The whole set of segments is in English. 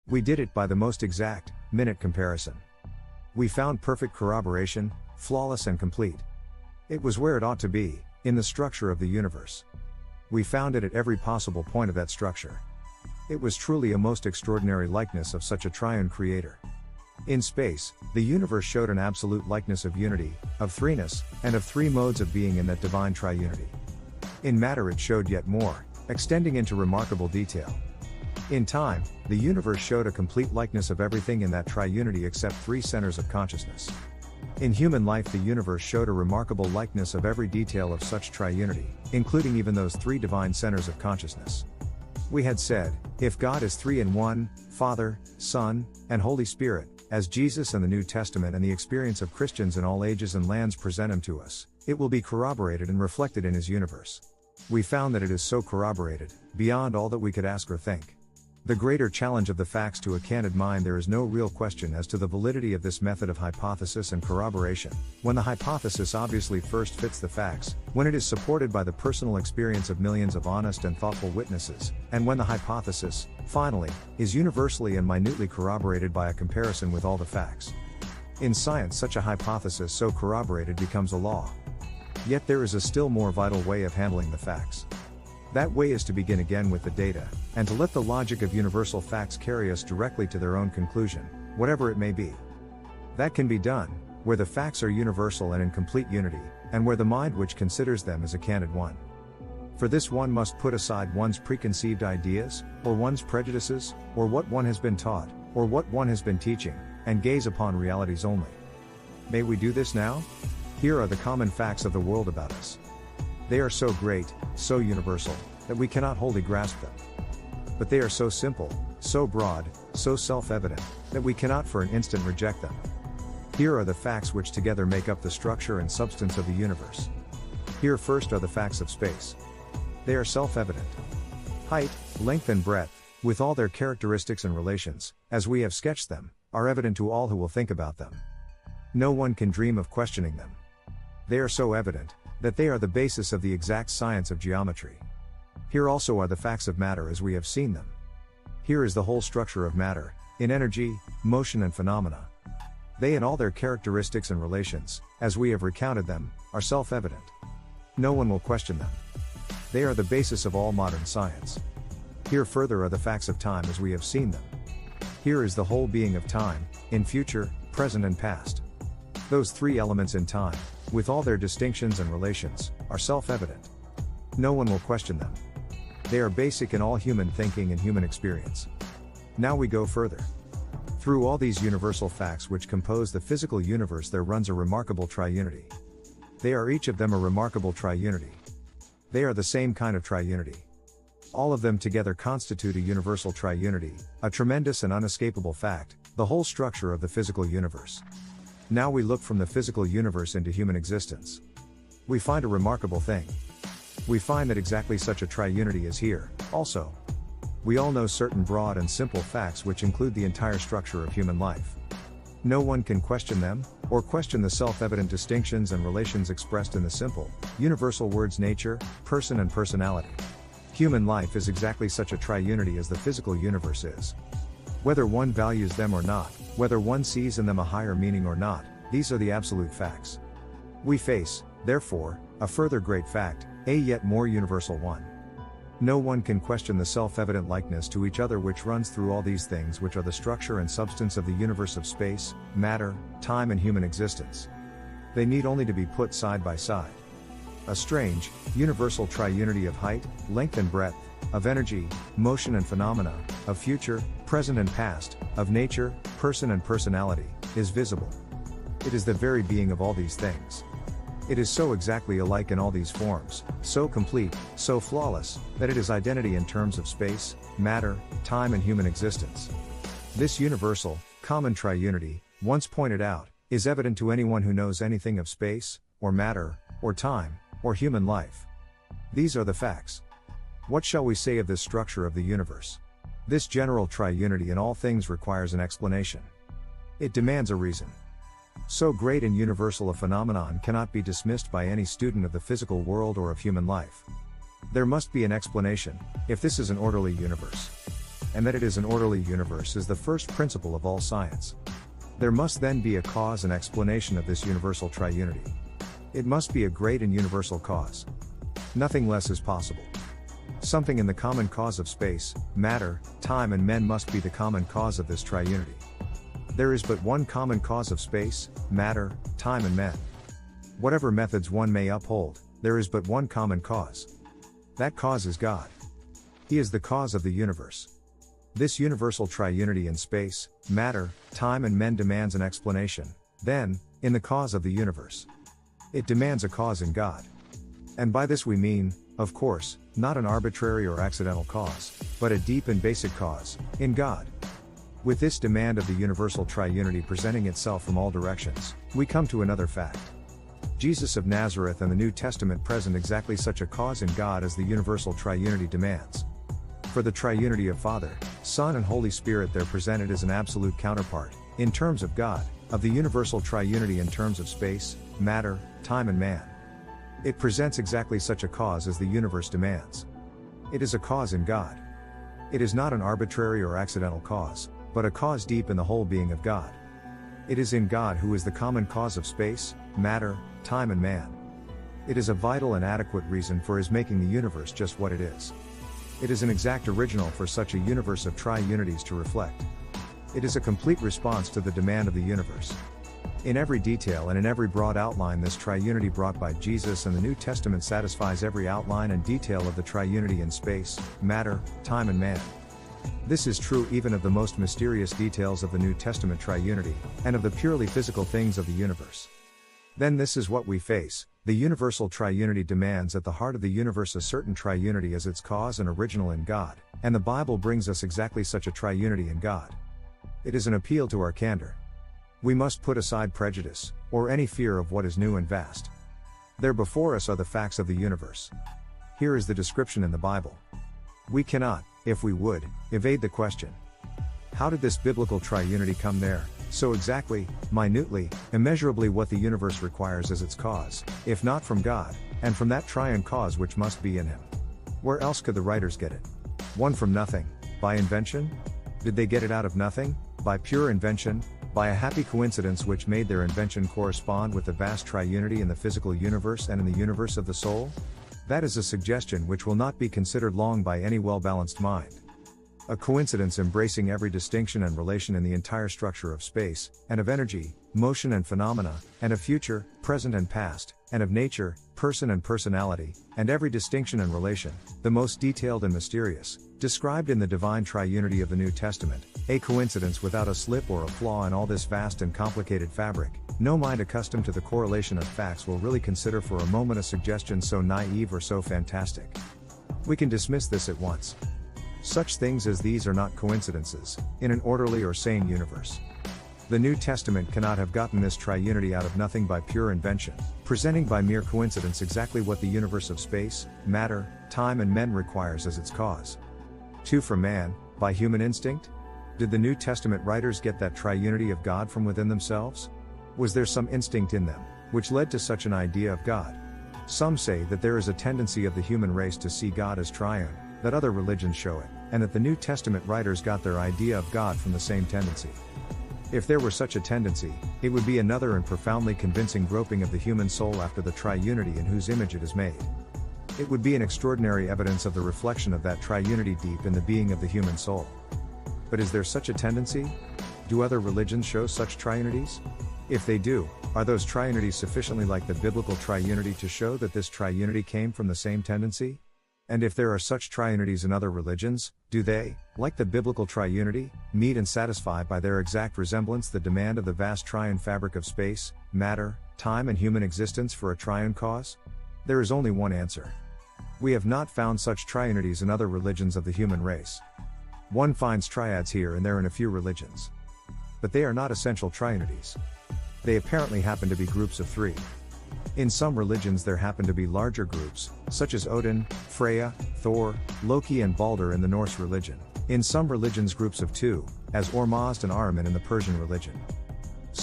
We did it by the most exact, minute comparison. We found perfect corroboration, flawless and complete. It was where it ought to be, in the structure of the universe. We found it at every possible point of that structure. It was truly a most extraordinary likeness of such a triune creator. In space, the universe showed an absolute likeness of unity, of threeness, and of three modes of being in that divine triunity. In matter it showed yet more, extending into remarkable detail. In time, the universe showed a complete likeness of everything in that triunity except three centers of consciousness. In human life the universe showed a remarkable likeness of every detail of such triunity, including even those three divine centers of consciousness. We had said, if God is three in one, Father, Son, and Holy Spirit, as Jesus and the New Testament and the experience of Christians in all ages and lands present him to us, it will be corroborated and reflected in his universe. We found that it is so corroborated, beyond all that we could ask or think. The greater challenge of the facts to a candid mind, there is no real question as to the validity of this method of hypothesis and corroboration, when the hypothesis obviously first fits the facts, when it is supported by the personal experience of millions of honest and thoughtful witnesses, and when the hypothesis, finally, is universally and minutely corroborated by a comparison with all the facts. In science such a hypothesis so corroborated becomes a law. Yet there is a still more vital way of handling the facts. That way is to begin again with the data, and to let the logic of universal facts carry us directly to their own conclusion, whatever it may be. That can be done, where the facts are universal and in complete unity, and where the mind which considers them is a candid one. For this one must put aside one's preconceived ideas, or one's prejudices, or what one has been taught, or what one has been teaching, and gaze upon realities only. May we do this now? Here are the common facts of the world about us. They are so great, so universal, that we cannot wholly grasp them. But they are so simple, so broad, so self-evident, that we cannot for an instant reject them. Here are the facts which together make up the structure and substance of the universe. Here first are the facts of space. They are self-evident. Height, length and breadth, with all their characteristics and relations, as we have sketched them, are evident to all who will think about them. No one can dream of questioning them. They are so evident, that they are the basis of the exact science of geometry. Here also are the facts of matter as we have seen them. Here is the whole structure of matter, in energy, motion and phenomena. They and all their characteristics and relations, as we have recounted them, are self-evident. No one will question them. They are the basis of all modern science. Here further are the facts of time as we have seen them. Here is the whole being of time, in future, present and past. Those three elements in time, with all their distinctions and relations, are self-evident. No one will question them. They are basic in all human thinking and human experience. Now we go further. Through all these universal facts which compose the physical universe there runs a remarkable triunity. They are each of them a remarkable triunity. They are the same kind of triunity. All of them together constitute a universal triunity, a tremendous and unescapable fact, the whole structure of the physical universe. Now we look from the physical universe into human existence. We find a remarkable thing. We find that exactly such a triunity is here, also. We all know certain broad and simple facts which include the entire structure of human life. No one can question them, or question the self-evident distinctions and relations expressed in the simple, universal words nature, person and personality. Human life is exactly such a triunity as the physical universe is. Whether one values them or not, whether one sees in them a higher meaning or not, these are the absolute facts. We face, therefore, a further great fact, a yet more universal one. No one can question the self-evident likeness to each other which runs through all these things which are the structure and substance of the universe of space, matter, time and human existence. They need only to be put side by side. A strange, universal triunity of height, length and breadth, of energy, motion and phenomena, of future, present and past, of nature, person and personality, is visible. It is the very being of all these things. It is so exactly alike in all these forms, so complete, so flawless, that it is identity in terms of space, matter, time and human existence. This universal, common triunity, once pointed out, is evident to anyone who knows anything of space, or matter, or time, or human life. These are the facts. What shall we say of this structure of the universe? This general triunity in all things requires an explanation. It demands a reason. So great and universal a phenomenon cannot be dismissed by any student of the physical world or of human life. There must be an explanation, if this is an orderly universe. and that it is an orderly universe is the first principle of all science. There must then be a cause and explanation of this universal triunity. It must be a great and universal cause. Nothing less is possible. Something in the common cause of space, matter, time and men must be the common cause of this triunity. There is but one common cause of space, matter, time and men. Whatever methods one may uphold, there is but one common cause. That cause is God. He is the cause of the universe. This universal triunity in space, matter, time and men demands an explanation, then, in the cause of the universe. It demands a cause in God. And by this we mean, of course, not an arbitrary or accidental cause, but a deep and basic cause, in God. With this demand of the universal triunity presenting itself from all directions, we come to another fact. Jesus of Nazareth and the New Testament present exactly such a cause in God as the universal triunity demands. For the triunity of Father, Son and Holy Spirit they're presented as an absolute counterpart, in terms of God, of the universal triunity in terms of space, matter, time and man. It presents exactly such a cause as the universe demands. It is a cause in God. It is not an arbitrary or accidental cause, but a cause deep in the whole being of God. It is in God who is the common cause of space, matter, time and man. It is a vital and adequate reason for his making the universe just what it is. It is an exact original for such a universe of triunities to reflect. It is a complete response to the demand of the universe. In every detail and in every broad outline this triunity brought by Jesus and the New Testament satisfies every outline and detail of the triunity in space, matter, time and man. This is true even of the most mysterious details of the New Testament triunity, and of the purely physical things of the universe. Then this is what we face. The universal triunity demands at the heart of the universe a certain triunity as its cause and original in God, and the Bible brings us exactly such a triunity in God. It is an appeal to our candor. We must put aside prejudice, or any fear of what is new and vast. There before us are the facts of the universe. Here is the description in the Bible. We cannot, if we would, evade the question. How did this biblical triunity come there, so exactly, minutely, immeasurably what the universe requires as its cause, if not from God, and from that triune cause which must be in him? Where else could the writers get it? One from nothing, by invention? Did they get it out of nothing, by pure invention, by a happy coincidence which made their invention correspond with the vast triunity in the physical universe and in the universe of the soul? That is a suggestion which will not be considered long by any well-balanced mind. A coincidence embracing every distinction and relation in the entire structure of space, and of energy, motion and phenomena, and of future, present and past, and of nature, person and personality, and every distinction and relation, the most detailed and mysterious, described in the divine triunity of the New Testament, a coincidence without a slip or a flaw in all this vast and complicated fabric. No mind accustomed to the correlation of facts will really consider for a moment a suggestion so naive or so fantastic. We can dismiss this at once. Such things as these are not coincidences, in an orderly or sane universe. The New Testament cannot have gotten this triunity out of nothing by pure invention, presenting by mere coincidence exactly what the universe of space, matter, time and men requires as its cause. 2 From man, by human instinct? Did the New Testament writers get that triunity of God from within themselves? Was there some instinct in them, which led to such an idea of God? Some say that there is a tendency of the human race to see God as triune, that other religions show it, and that the New Testament writers got their idea of God from the same tendency. If there were such a tendency, it would be another and profoundly convincing groping of the human soul after the triunity in whose image it is made. It would be an extraordinary evidence of the reflection of that triunity deep in the being of the human soul. But is there such a tendency? Do other religions show such triunities? If they do, are those triunities sufficiently like the biblical triunity to show that this triunity came from the same tendency? And if there are such triunities in other religions, do they, like the biblical triunity, meet and satisfy by their exact resemblance the demand of the vast triune fabric of space, matter, time and human existence for a triune cause? There is only one answer. We have not found such triunities in other religions of the human race. One finds triads here and there in a few religions. But they are not essential triunities. They apparently happen to be groups of 3. In some religions there happen to be larger groups, such as Odin, Freya, Thor, Loki and Balder in the Norse religion. In some religions groups of 2, as Ormazd and Ahriman in the Persian religion.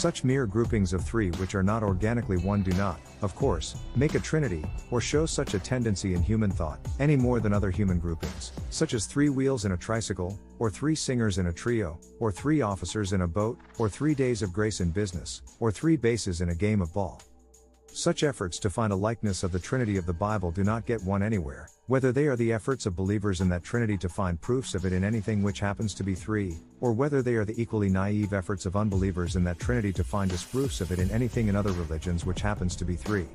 Such mere groupings of three which are not organically one do not, of course, make a trinity, or show such a tendency in human thought, any more than other human groupings, such as 3 wheels in a tricycle, or 3 singers in a trio, or 3 officers in a boat, or 3 days of grace in business, or 3 bases in a game of ball. Such efforts to find a likeness of the Trinity of the Bible do not get one anywhere, whether they are the efforts of believers in that Trinity to find proofs of it in anything which happens to be 3, or whether they are the equally naive efforts of unbelievers in that Trinity to find disproofs of it in anything in other religions which happens to be 3.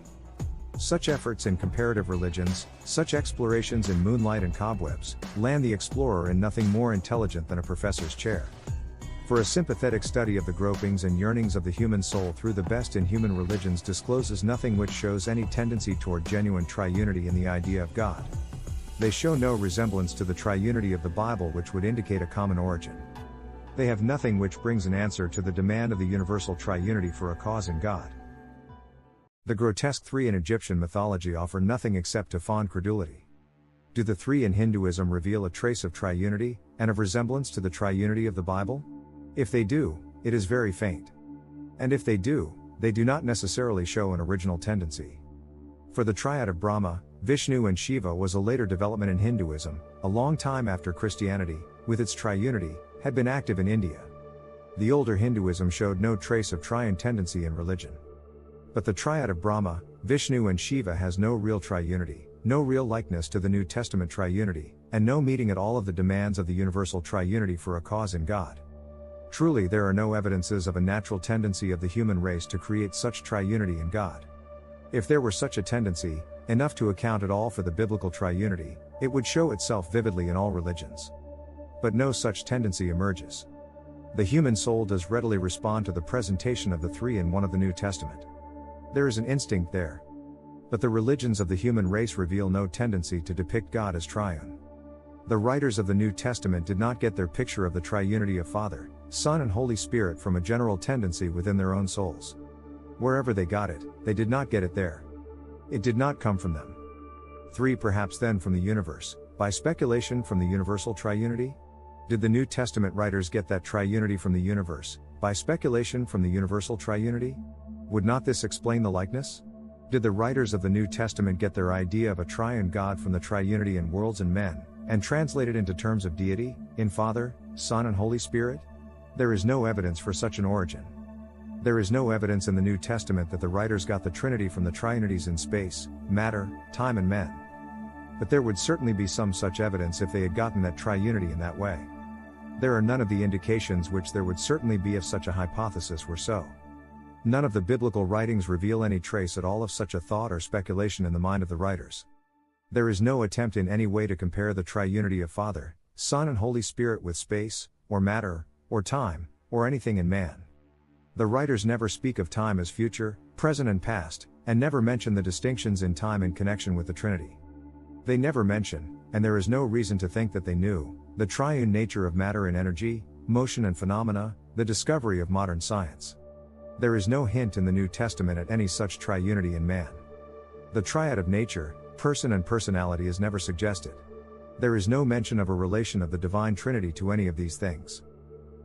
Such efforts in comparative religions, such explorations in moonlight and cobwebs, land the explorer in nothing more intelligent than a professor's chair. For a sympathetic study of the gropings and yearnings of the human soul through the best in human religions discloses nothing which shows any tendency toward genuine triunity in the idea of God. They show no resemblance to the triunity of the Bible which would indicate a common origin. They have nothing which brings an answer to the demand of the universal triunity for a cause in God. The grotesque 3 in Egyptian mythology offer nothing except to fond credulity. Do the 3 in Hinduism reveal a trace of triunity, and of resemblance to the triunity of the Bible? If they do, it is very faint. And if they do not necessarily show an original tendency. For the triad of Brahma, Vishnu and Shiva was a later development in Hinduism, a long time after Christianity, with its triunity, had been active in India. The older Hinduism showed no trace of triune tendency in religion. But the triad of Brahma, Vishnu and Shiva has no real triunity, no real likeness to the New Testament triunity, and no meeting at all of the demands of the universal triunity for a cause in God. Truly there are no evidences of a natural tendency of the human race to create such triunity in God. If there were such a tendency, enough to account at all for the biblical triunity, it would show itself vividly in all religions. But no such tendency emerges. The human soul does readily respond to the presentation of the 3 in 1 of the New Testament. There is an instinct there. But the religions of the human race reveal no tendency to depict God as triune. The writers of the New Testament did not get their picture of the triunity of Father, Son and Holy Spirit from a general tendency within their own souls. Wherever they got it, they did not get it there. It did not come from them. 3 perhaps then from the universe, by speculation from the universal triunity? Did the New Testament writers get that triunity from the universe, by speculation from the universal triunity? Would not this explain the likeness? Did the writers of the New Testament get their idea of a triune God from the triunity in worlds and men, and translate it into terms of deity, in Father, Son and Holy Spirit? There is no evidence for such an origin. There is no evidence in the New Testament that the writers got the Trinity from the triunities in space, matter, time and men. But there would certainly be some such evidence if they had gotten that triunity in that way. There are none of the indications which there would certainly be if such a hypothesis were so. None of the biblical writings reveal any trace at all of such a thought or speculation in the mind of the writers. There is no attempt in any way to compare the triunity of Father, Son and Holy Spirit with space, or matter, or time, or anything in man. The writers never speak of time as future, present and past, and never mention the distinctions in time in connection with the Trinity. They never mention, and there is no reason to think that they knew, the triune nature of matter and energy, motion and phenomena, the discovery of modern science. There is no hint in the New Testament at any such triunity in man. The triad of nature, person and personality is never suggested. There is no mention of a relation of the divine Trinity to any of these things.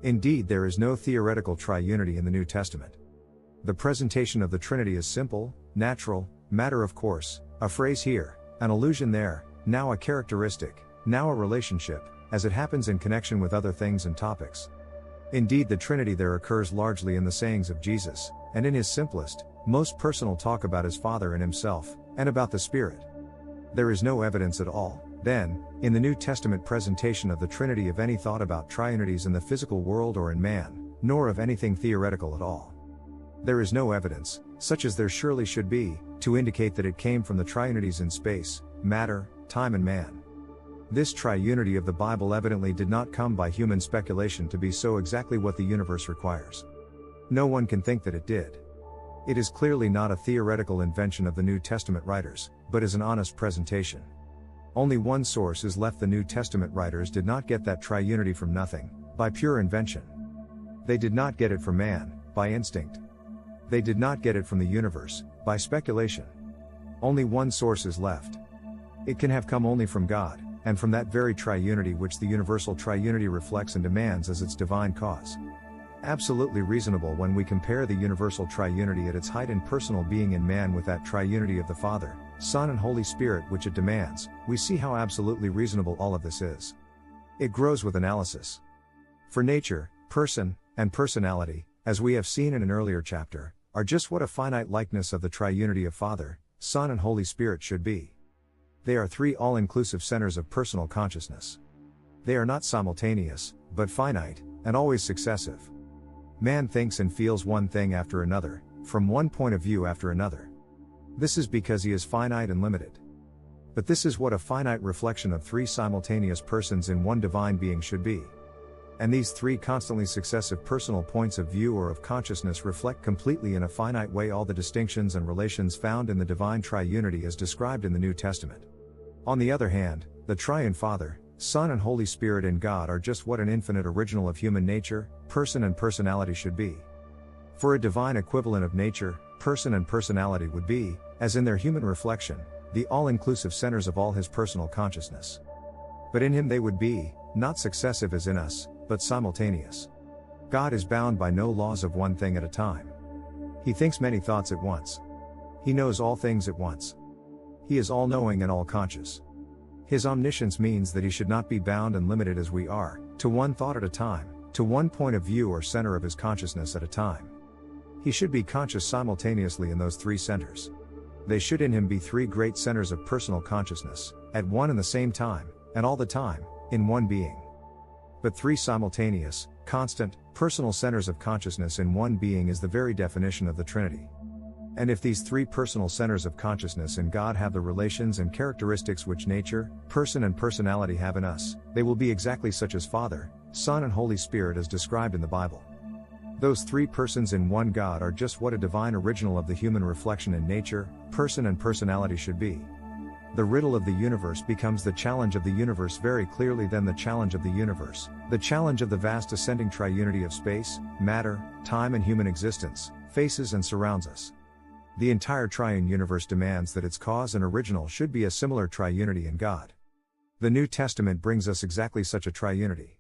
Indeed, there is no theoretical triunity in the New Testament. The presentation of the Trinity is simple, natural, matter of course, a phrase here, an allusion there, now a characteristic, now a relationship, as it happens in connection with other things and topics. Indeed, the Trinity there occurs largely in the sayings of Jesus, and in his simplest, most personal talk about his Father and himself, and about the Spirit. There is no evidence at all, then, in the New Testament presentation of the Trinity of any thought about triunities in the physical world or in man, nor of anything theoretical at all. There is no evidence, such as there surely should be, to indicate that it came from the triunities in space, matter, time and man. This triunity of the Bible evidently did not come by human speculation to be so exactly what the universe requires. No one can think that it did. It is clearly not a theoretical invention of the New Testament writers, but is an honest presentation. Only one source is left: the New Testament writers did not get that triunity from nothing, by pure invention. They did not get it from man, by instinct. They did not get it from the universe, by speculation. Only one source is left. It can have come only from God, and from that very triunity which the universal triunity reflects and demands as its divine cause. Absolutely reasonable when we compare the universal triunity at its height in personal being in man with that triunity of the Father, Son and Holy Spirit which it demands. We see how absolutely reasonable all of this is. It grows with analysis. For nature, person, and personality, as we have seen in an earlier chapter, are just what a finite likeness of the triunity of Father, Son and Holy Spirit should be. They are three all-inclusive centers of personal consciousness. They are not simultaneous, but finite, and always successive. Man thinks and feels one thing after another, from one point of view after another. This is because he is finite and limited. But this is what a finite reflection of three simultaneous persons in one divine being should be. And these three constantly successive personal points of view or of consciousness reflect completely in a finite way all the distinctions and relations found in the divine triunity as described in the New Testament. On the other hand, the triune Father, Son and Holy Spirit in God are just what an infinite original of human nature, person and personality should be. For a divine equivalent of nature, person and personality would be, as in their human reflection, the all-inclusive centers of all his personal consciousness. But in him they would be, not successive as in us, but simultaneous. God is bound by no laws of one thing at a time. He thinks many thoughts at once. He knows all things at once. He is all-knowing and all-conscious. His omniscience means that he should not be bound and limited as we are, to one thought at a time, to one point of view or center of his consciousness at a time. He should be conscious simultaneously in those three centers. They should in him be three great centers of personal consciousness, at one and the same time, and all the time, in one being. But three simultaneous, constant, personal centers of consciousness in one being is the very definition of the Trinity. And if these three personal centers of consciousness in God have the relations and characteristics which nature, person and personality have in us, they will be exactly such as Father, Son and Holy Spirit as described in the Bible. Those three persons in one God are just what a divine original of the human reflection in nature, person and personality should be. The riddle of the universe becomes the challenge of the universe very clearly then the challenge of the universe, the challenge of the vast ascending triunity of space, matter, time and human existence, faces and surrounds us. The entire triune universe demands that its cause and original should be a similar triunity in God. The New Testament brings us exactly such a triunity.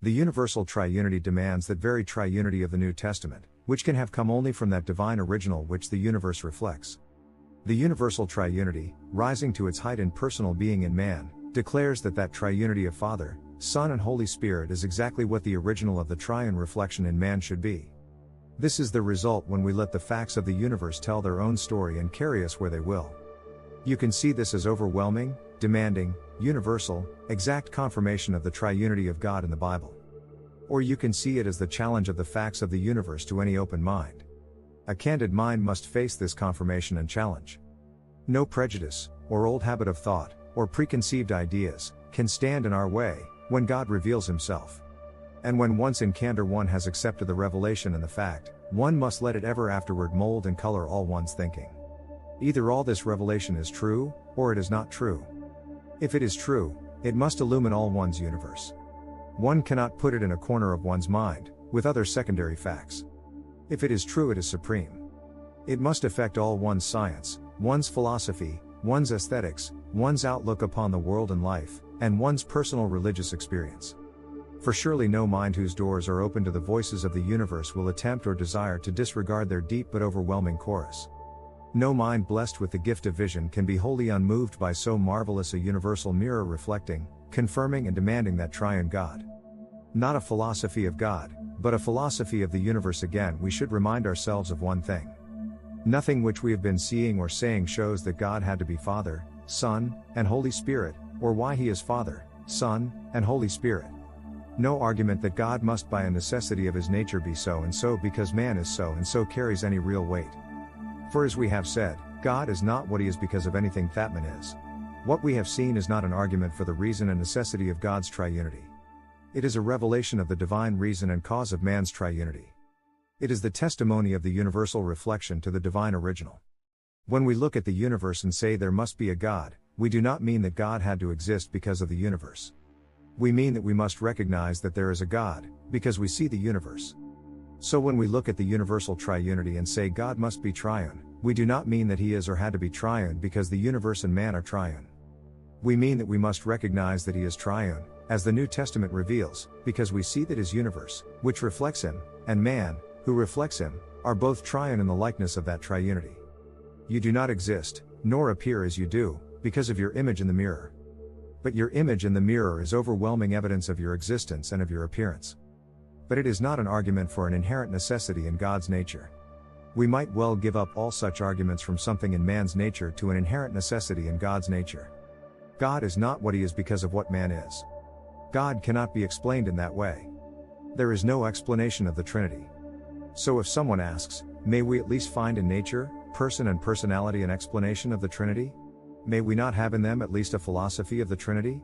The universal triunity demands that very triunity of the New Testament, which can have come only from that divine original which the universe reflects. The universal triunity, rising to its height in personal being in man, declares that that triunity of Father, Son and Holy Spirit is exactly what the original of the triune reflection in man should be. This is the result when we let the facts of the universe tell their own story and carry us where they will. You can see this as overwhelming, demanding, universal, exact confirmation of the triunity of God in the Bible. Or you can see it as the challenge of the facts of the universe to any open mind. A candid mind must face this confirmation and challenge. No prejudice, or old habit of thought, or preconceived ideas, can stand in our way, when God reveals himself. And when once in candor one has accepted the revelation and the fact, one must let it ever afterward mold and color all one's thinking. Either all this revelation is true, or it is not true. If it is true, it must illumine all one's universe. One cannot put it in a corner of one's mind, with other secondary facts. If it is true, it is supreme. It must affect all one's science, one's philosophy, one's aesthetics, one's outlook upon the world and life, and one's personal religious experience. For surely no mind whose doors are open to the voices of the universe will attempt or desire to disregard their deep but overwhelming chorus. No mind blessed with the gift of vision can be wholly unmoved by so marvelous a universal mirror reflecting, confirming and demanding that triune God. Not a philosophy of God, but a philosophy of the universe. Again, we should remind ourselves of one thing. Nothing which we have been seeing or saying shows that God had to be Father, Son, and Holy Spirit, or why he is Father, Son, and Holy Spirit. No argument that God must by a necessity of his nature be so and so because man is so and so carries any real weight. For as we have said, God is not what he is because of anything that man is. What we have seen is not an argument for the reason and necessity of God's triunity. It is a revelation of the divine reason and cause of man's triunity. It is the testimony of the universal reflection to the divine original. When we look at the universe and say there must be a God, we do not mean that God had to exist because of the universe. We mean that we must recognize that there is a God, because we see the universe. So when we look at the universal triunity and say God must be triune, we do not mean that he is or had to be triune because the universe and man are triune. We mean that we must recognize that he is triune, as the New Testament reveals, because we see that his universe, which reflects him, and man, who reflects him, are both triune in the likeness of that triunity. You do not exist, nor appear as you do, because of your image in the mirror. But your image in the mirror is overwhelming evidence of your existence and of your appearance. But it is not an argument for an inherent necessity in God's nature. We might well give up all such arguments from something in man's nature to an inherent necessity in God's nature. God is not what he is because of what man is. God cannot be explained in that way. There is no explanation of the Trinity. So if someone asks, may we at least find in nature, person and personality an explanation of the Trinity? May we not have in them at least a philosophy of the Trinity?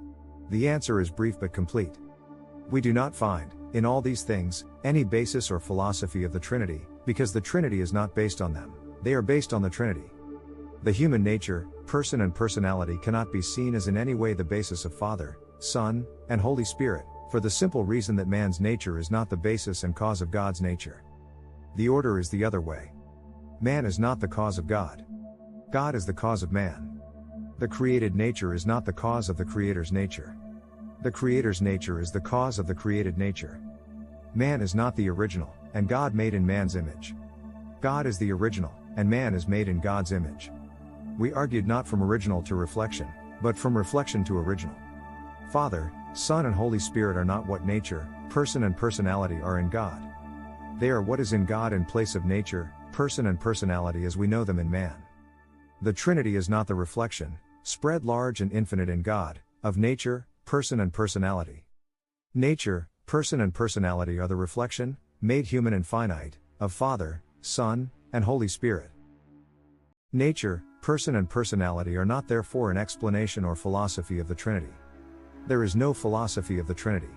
The answer is brief but complete. We do not find, in all these things, any basis or philosophy of the Trinity, because the Trinity is not based on them, they are based on the Trinity. The human nature, person and personality cannot be seen as in any way the basis of Father, Son, and Holy Spirit, for the simple reason that man's nature is not the basis and cause of God's nature. The order is the other way. Man is not the cause of God. God is the cause of man. The created nature is not the cause of the Creator's nature. The Creator's nature is the cause of the created nature. Man is not the original, and God made in man's image. God is the original, and man is made in God's image. We argued not from original to reflection, but from reflection to original. Father, Son and Holy Spirit are not what nature, person and personality are in God. They are what is in God in place of nature, person and personality as we know them in man. The Trinity is not the reflection, spread large and infinite in God, of nature, person and personality. Nature, person and personality are the reflection, made human and finite, of Father, Son, and Holy Spirit. Nature, person and personality are not therefore an explanation or philosophy of the Trinity. There is no philosophy of the Trinity.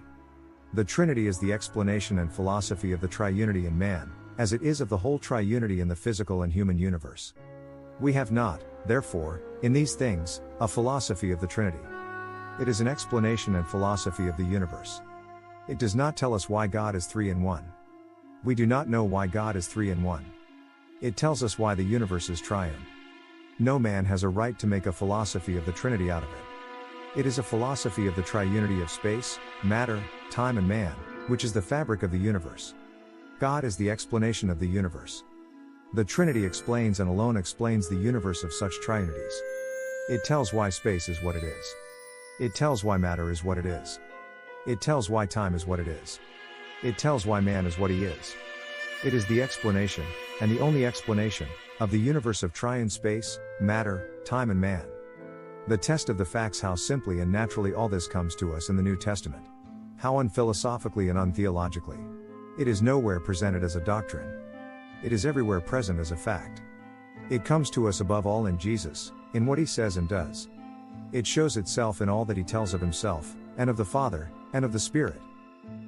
The Trinity is the explanation and philosophy of the triunity in man, as it is of the whole triunity in the physical and human universe. We have not, therefore, in these things, a philosophy of the Trinity. It is an explanation and philosophy of the universe. It does not tell us why God is three in one. We do not know why God is three in one. It tells us why the universe is triune. No man has a right to make a philosophy of the Trinity out of it. It is a philosophy of the triunity of space, matter, time and man, which is the fabric of the universe. God is the explanation of the universe. The Trinity explains and alone explains the universe of such triunities. It tells why space is what it is. It tells why matter is what it is. It tells why time is what it is. It tells why man is what he is. It is the explanation, and the only explanation, of the universe of triune space, matter, time and man. The test of the facts how simply and naturally all this comes to us in the New Testament. How unphilosophically and untheologically. It is nowhere presented as a doctrine. It is everywhere present as a fact. It comes to us above all in Jesus, in what he says and does. It shows itself in all that he tells of himself, and of the Father, and of the Spirit.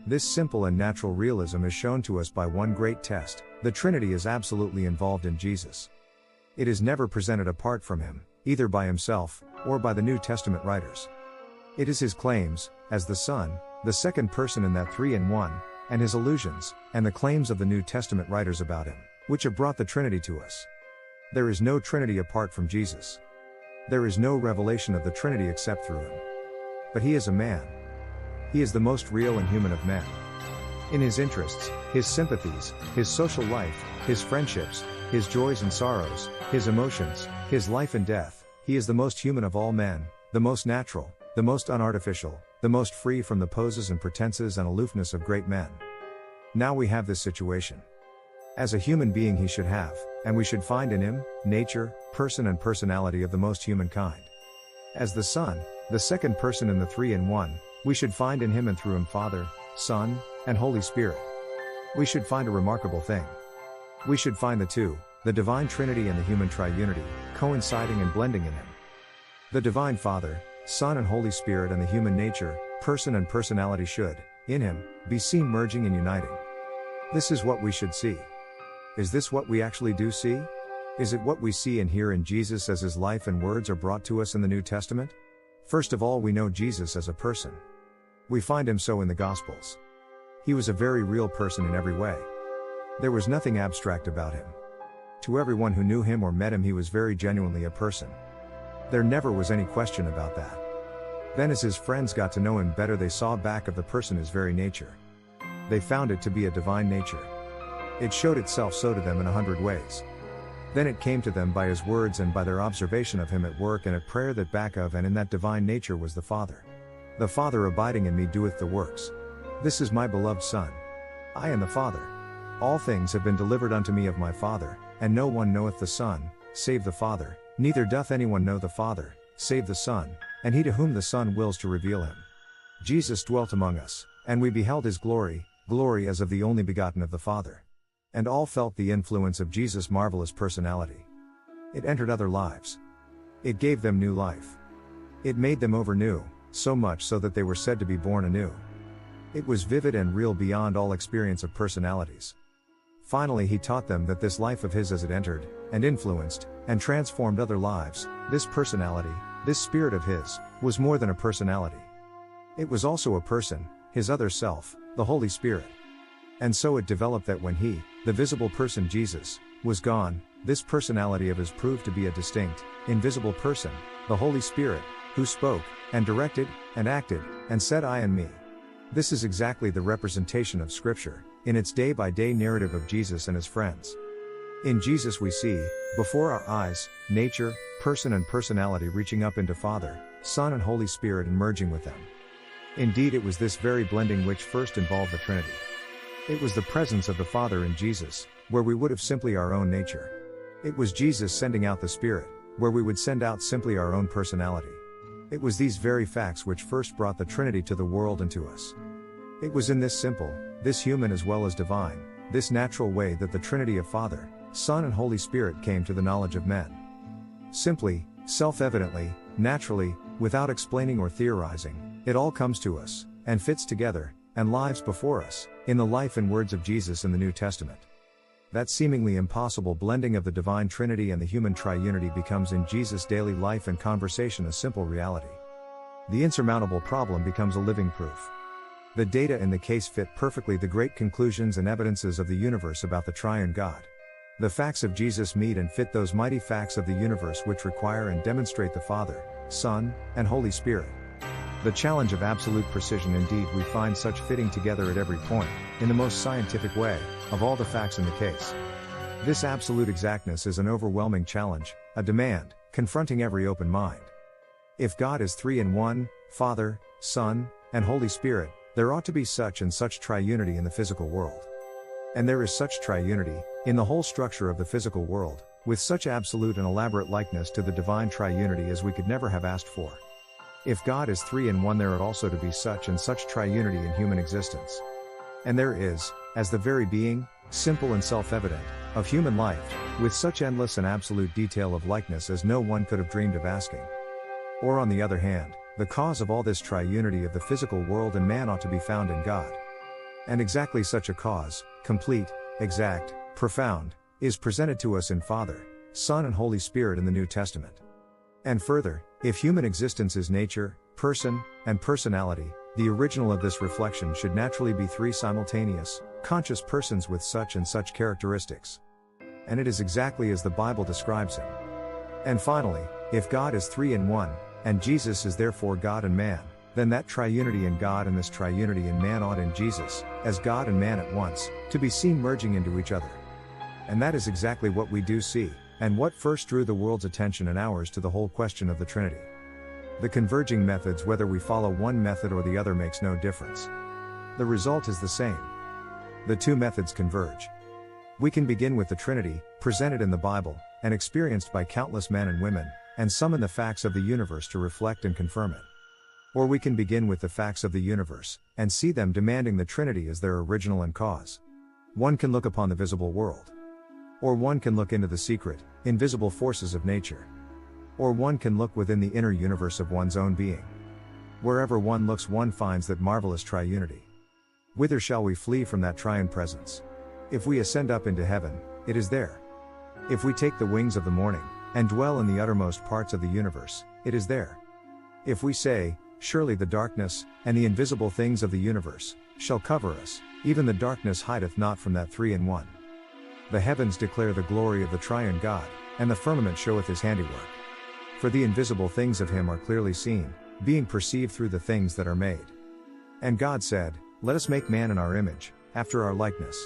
This simple and natural realism is shown to us by one great test: the Trinity is absolutely involved in Jesus. It is never presented apart from him, either by himself, or by the New Testament writers. It is his claims, as the Son, the second person in that three in one, and his allusions, and the claims of the New Testament writers about him, which have brought the Trinity to us. There is no Trinity apart from Jesus. There is no revelation of the Trinity except through him. But he is a man. He is the most real and human of men. In his interests, his sympathies, his social life, his friendships, his joys and sorrows, his emotions, his life and death, he is the most human of all men, the most natural, the most unartificial, the most free from the poses and pretenses and aloofness of great men. Now we have this situation. As a human being he should have, and we should find in him, nature, person and personality of the most human kind. As the Son, the second person in the three in one, we should find in him and through him Father, Son, and Holy Spirit. We should find a remarkable thing. We should find the two, the divine Trinity and the human triunity, coinciding and blending in him. The divine Father, Son and Holy Spirit and the human nature, person and personality should, in him, be seen merging and uniting. This is what we should see. Is this what we actually do see? Is it what we see and hear in Jesus as his life and words are brought to us in the New Testament? First of all, we know Jesus as a person. We find him so in the Gospels. He was a very real person in every way. There was nothing abstract about him. To everyone who knew him or met him, he was very genuinely a person. There never was any question about that. Then as his friends got to know him better, they saw back of the person his very nature. They found it to be a divine nature. It showed itself so to them in 100 ways. Then it came to them by his words and by their observation of him at work and at prayer that back of and in that divine nature was the Father. The Father abiding in me doeth the works. This is my beloved Son. I and the Father. All things have been delivered unto me of my Father, and no one knoweth the Son, save the Father, neither doth anyone know the Father, save the Son, and he to whom the Son wills to reveal him. Jesus dwelt among us, and we beheld his glory, glory as of the only begotten of the Father. And all felt the influence of Jesus' marvelous personality. It entered other lives. It gave them new life. It made them over new, so much so that they were said to be born anew. It was vivid and real beyond all experience of personalities. Finally he taught them that this life of his as it entered, and influenced, and transformed other lives, this personality, this spirit of his, was more than a personality. It was also a person, his other self, the Holy Spirit. And so it developed that when he, the visible person Jesus, was gone, this personality of his proved to be a distinct, invisible person, the Holy Spirit, who spoke, and directed, and acted, and said I and me. This is exactly the representation of Scripture, in its day-by-day narrative of Jesus and his friends. In Jesus we see, before our eyes, nature, person and personality reaching up into Father, Son and Holy Spirit and merging with them. Indeed it was this very blending which first involved the Trinity. It was the presence of the Father in Jesus, where we would have simply our own nature. It was Jesus sending out the Spirit, where we would send out simply our own personality. It was these very facts which first brought the Trinity to the world and to us. It was in this simple, this human as well as divine, this natural way that the Trinity of Father, Son and Holy Spirit came to the knowledge of men. Simply, self-evidently, naturally, without explaining or theorizing, it all comes to us, and fits together, and lives before us, in the life and words of Jesus in the New Testament. That seemingly impossible blending of the divine Trinity and the human triunity becomes in Jesus' daily life and conversation a simple reality. The insurmountable problem becomes a living proof. The data in the case fit perfectly the great conclusions and evidences of the universe about the triune God. The facts of Jesus meet and fit those mighty facts of the universe which require and demonstrate the Father, Son, and Holy Spirit. The challenge of absolute precision indeed we find such fitting together at every point, in the most scientific way, of all the facts in the case. This absolute exactness is an overwhelming challenge, a demand, confronting every open mind. If God is three in one, Father, Son, and Holy Spirit, there ought to be such and such triunity in the physical world. And there is such triunity, in the whole structure of the physical world, with such absolute and elaborate likeness to the divine triunity as we could never have asked for. If God is three in one, there ought also to be such and such triunity in human existence. And there is, as the very being, simple and self-evident, of human life, with such endless and absolute detail of likeness as no one could have dreamed of asking. Or on the other hand, the cause of all this triunity of the physical world and man ought to be found in God. And exactly such a cause, complete, exact, profound, is presented to us in Father, Son and Holy Spirit in the New Testament. And further, if human existence is nature, person, and personality, the original of this reflection should naturally be three simultaneous, conscious persons with such and such characteristics. And it is exactly as the Bible describes him. And finally, if God is three in one, and Jesus is therefore God and man, then that triunity in God and this triunity in man ought in Jesus, as God and man at once, to be seen merging into each other. And that is exactly what we do see, and what first drew the world's attention and ours to the whole question of the Trinity. The converging methods, whether we follow one method or the other, makes no difference. The result is the same. The two methods converge. We can begin with the Trinity, presented in the Bible, and experienced by countless men and women, and summon the facts of the universe to reflect and confirm it. Or we can begin with the facts of the universe, and see them demanding the Trinity as their original and cause. One can look upon the visible world. Or one can look into the secret, invisible forces of nature. Or one can look within the inner universe of one's own being. Wherever one looks, one finds that marvelous triunity. Whither shall we flee from that triune presence? If we ascend up into heaven, it is there. If we take the wings of the morning, and dwell in the uttermost parts of the universe, it is there. If we say, surely the darkness, and the invisible things of the universe, shall cover us, even the darkness hideth not from that three in one. The heavens declare the glory of the triune God, and the firmament showeth his handiwork. For the invisible things of him are clearly seen, being perceived through the things that are made. And God said, let us make man in our image, after our likeness.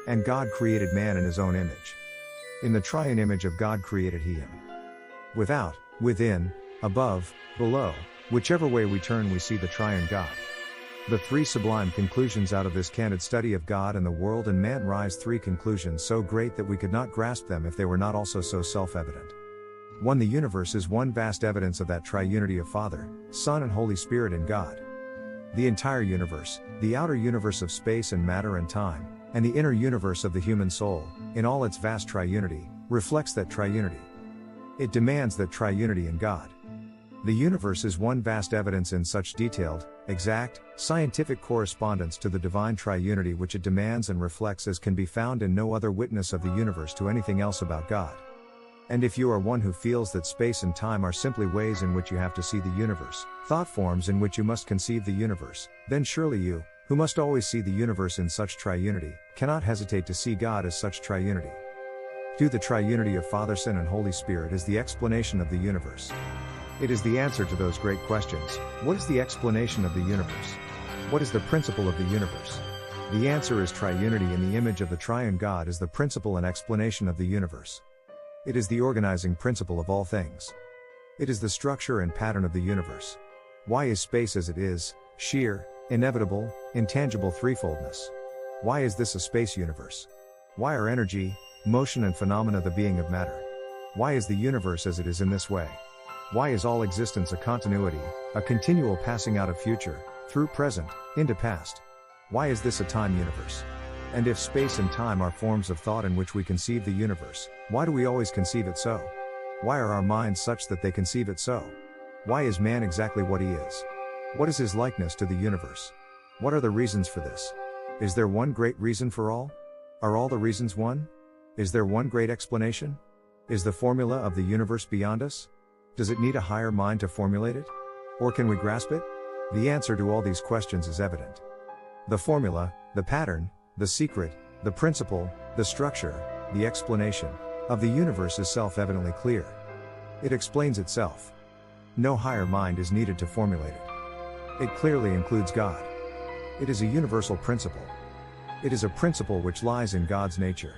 And God created man in his own image. In the triune image of God created he him. Without, within, above, below, whichever way we turn we see the triune God. The three sublime conclusions out of this candid study of God and the world and man rise, three conclusions so great that we could not grasp them if they were not also so self-evident. 1. The universe is one vast evidence of that triunity of Father, Son and Holy Spirit in God. The entire universe, the outer universe of space and matter and time, and the inner universe of the human soul, in all its vast triunity, reflects that triunity. It demands that triunity in God. The universe is one vast evidence in such detailed, exact, scientific correspondence to the divine triunity which it demands and reflects as can be found in no other witness of the universe to anything else about God. And if you are one who feels that space and time are simply ways in which you have to see the universe, thought forms in which you must conceive the universe, then surely you, who must always see the universe in such triunity, cannot hesitate to see God as such triunity. 2. The triunity of Father, Son and Holy Spirit is the explanation of the universe. It is the answer to those great questions. What is the explanation of the universe? What is the principle of the universe? The answer is triunity in the image of the triune God is the principle and explanation of the universe. It is the organizing principle of all things. It is the structure and pattern of the universe. Why is space as it is, sheer, inevitable, intangible threefoldness? Why is this a space universe? Why are energy, motion and phenomena the being of matter? Why is the universe as it is in this way? Why is all existence a continuity, a continual passing out of future, through present, into past? Why is this a time universe? And if space and time are forms of thought in which we conceive the universe, why do we always conceive it so? Why are our minds such that they conceive it so? Why is man exactly what he is? What is his likeness to the universe? What are the reasons for this? Is there one great reason for all? Are all the reasons one? Is there one great explanation? Is the formula of the universe beyond us? Does it need a higher mind to formulate it? Or can we grasp it? The answer to all these questions is evident. The formula, the pattern, the secret, the principle, the structure, the explanation of the universe is self-evidently clear. It explains itself. No higher mind is needed to formulate it. It clearly includes God. It is a universal principle. It is a principle which lies in God's nature.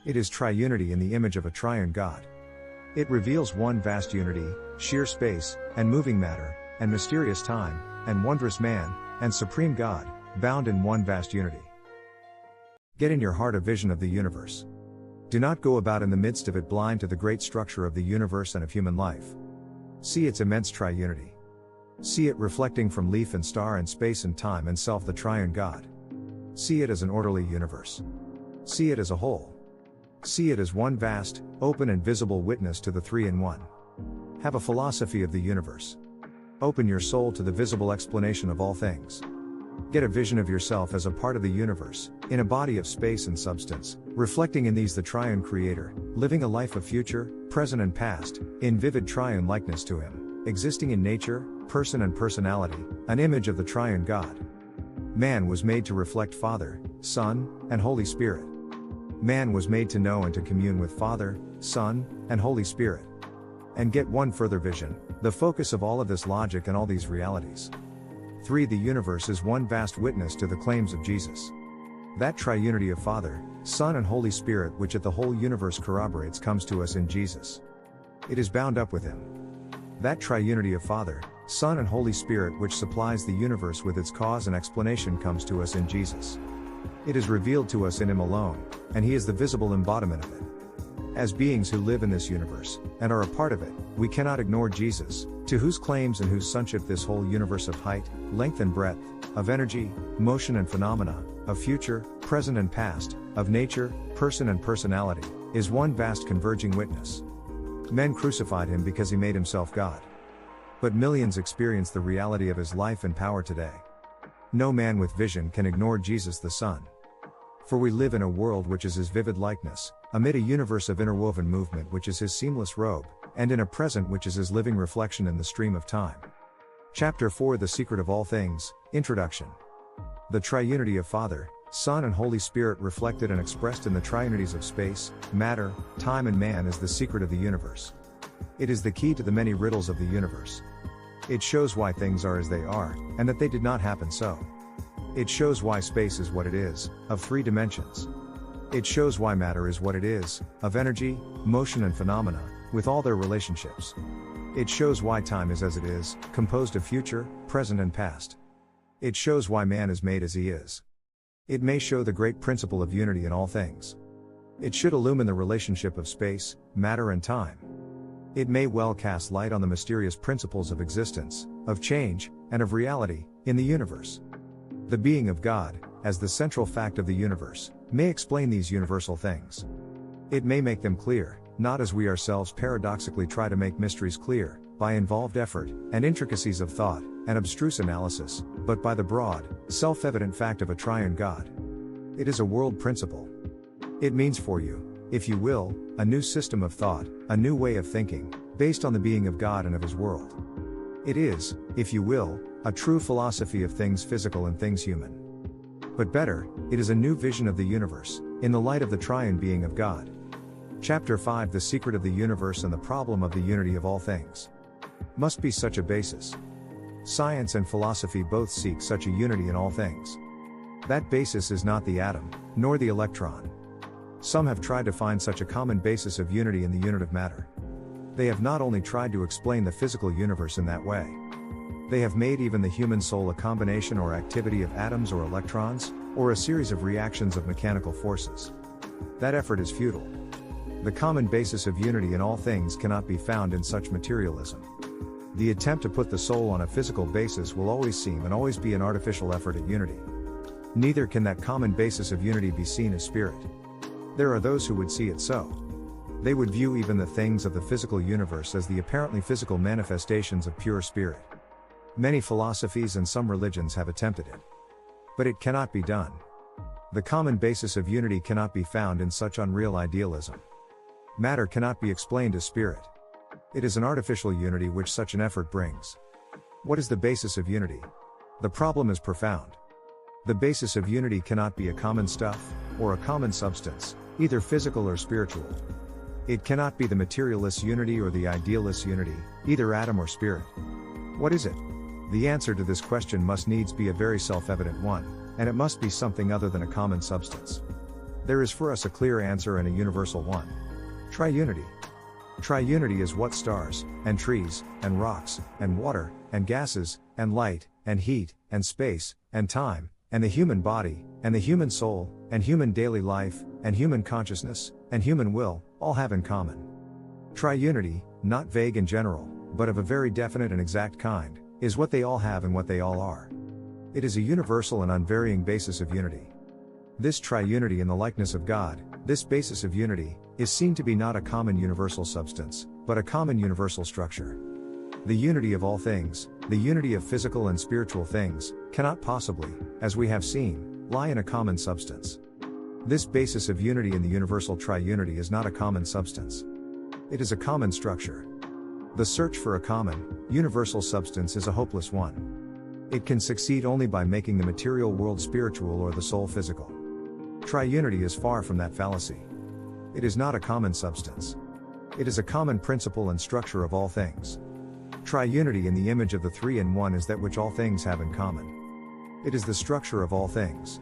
It is triunity in the image of a triune God. It reveals one vast unity, sheer space, and moving matter, and mysterious time, and wondrous man, and supreme God, bound in one vast unity. Get in your heart a vision of the universe. Do not go about in the midst of it blind to the great structure of the universe and of human life. See its immense triunity. See it reflecting from leaf and star and space and time and self the triune God. See it as an orderly universe. See it as a whole. See it as one vast, open and visible witness to the three in one. Have a philosophy of the universe. Open your soul to the visible explanation of all things. Get a vision of yourself as a part of the universe, in a body of space and substance, reflecting in these the triune Creator, living a life of future, present and past, in vivid triune likeness to Him, existing in nature, person and personality, an image of the triune God. Man was made to reflect Father, Son, and Holy Spirit. Man was made to know and to commune with Father, Son, and Holy Spirit. And get one further vision, the focus of all of this logic and all these realities. 3. The universe is one vast witness to the claims of Jesus. That triunity of Father, Son and Holy Spirit which at the whole universe corroborates comes to us in Jesus. It is bound up with Him. That triunity of Father, Son and Holy Spirit which supplies the universe with its cause and explanation comes to us in Jesus. It is revealed to us in Him alone, and He is the visible embodiment of it. As beings who live in this universe, and are a part of it, we cannot ignore Jesus, to whose claims and whose sonship this whole universe of height, length and breadth, of energy, motion and phenomena, of future, present and past, of nature, person and personality, is one vast converging witness. Men crucified Him because He made Himself God. But millions experience the reality of His life and power today. No man with vision can ignore Jesus the Son. For we live in a world which is His vivid likeness, amid a universe of interwoven movement which is His seamless robe, and in a present which is His living reflection in the stream of time. Chapter 4 The Secret of All Things, Introduction. The triunity of Father, Son and Holy Spirit reflected and expressed in the triunities of space, matter, time and man is the secret of the universe. It is the key to the many riddles of the universe. It shows why things are as they are, and that they did not happen so. It shows why space is what it is, of three dimensions. It shows why matter is what it is, of energy, motion and phenomena, with all their relationships. It shows why time is as it is, composed of future, present and past. It shows why man is made as he is. It may show the great principle of unity in all things. It should illumine the relationship of space, matter and time. It may well cast light on the mysterious principles of existence, of change, and of reality, in the universe. The being of God, as the central fact of the universe, may explain these universal things. It may make them clear, not as we ourselves paradoxically try to make mysteries clear, by involved effort, and intricacies of thought, and abstruse analysis, but by the broad, self-evident fact of a triune God. It is a world principle. It means for you, if you will, a new system of thought, a new way of thinking, based on the being of God and of His world. It is, if you will, a true philosophy of things physical and things human. But better, it is a new vision of the universe, in the light of the triune being of God. Chapter 5 The Secret of the Universe and the Problem of the Unity of All Things. Must be such a basis. Science and philosophy both seek such a unity in all things. That basis is not the atom, nor the electron. Some have tried to find such a common basis of unity in the unit of matter. They have not only tried to explain the physical universe in that way. They have made even the human soul a combination or activity of atoms or electrons, or a series of reactions of mechanical forces. That effort is futile. The common basis of unity in all things cannot be found in such materialism. The attempt to put the soul on a physical basis will always seem and always be an artificial effort at unity. Neither can that common basis of unity be seen as spirit. There are those who would see it so. They would view even the things of the physical universe as the apparently physical manifestations of pure spirit. Many philosophies and some religions have attempted it. But it cannot be done. The common basis of unity cannot be found in such unreal idealism. Matter cannot be explained as spirit. It is an artificial unity which such an effort brings. What is the basis of unity? The problem is profound. The basis of unity cannot be a common stuff, or a common substance, either physical or spiritual. It cannot be the materialist unity or the idealist unity, either atom or spirit. What is it? The answer to this question must needs be a very self-evident one, and it must be something other than a common substance. There is for us a clear answer and a universal one. Triunity. Triunity is what stars, and trees, and rocks, and water, and gases, and light, and heat, and space, and time, and the human body, and the human soul, and human daily life, and human consciousness, and human will, all have in common. Triunity, not vague and general, but of a very definite and exact kind, is what they all have and what they all are. It is a universal and unvarying basis of unity. This triunity in the likeness of God, this basis of unity, is seen to be not a common universal substance, but a common universal structure. The unity of all things, the unity of physical and spiritual things, cannot possibly, as we have seen, lie in a common substance. This basis of unity in the universal triunity is not a common substance. It is a common structure. The search for a common, universal substance is a hopeless one. It can succeed only by making the material world spiritual or the soul physical. Triunity is far from that fallacy. It is not a common substance. It is a common principle and structure of all things. Triunity in the image of the three in one is that which all things have in common. It is the structure of all things.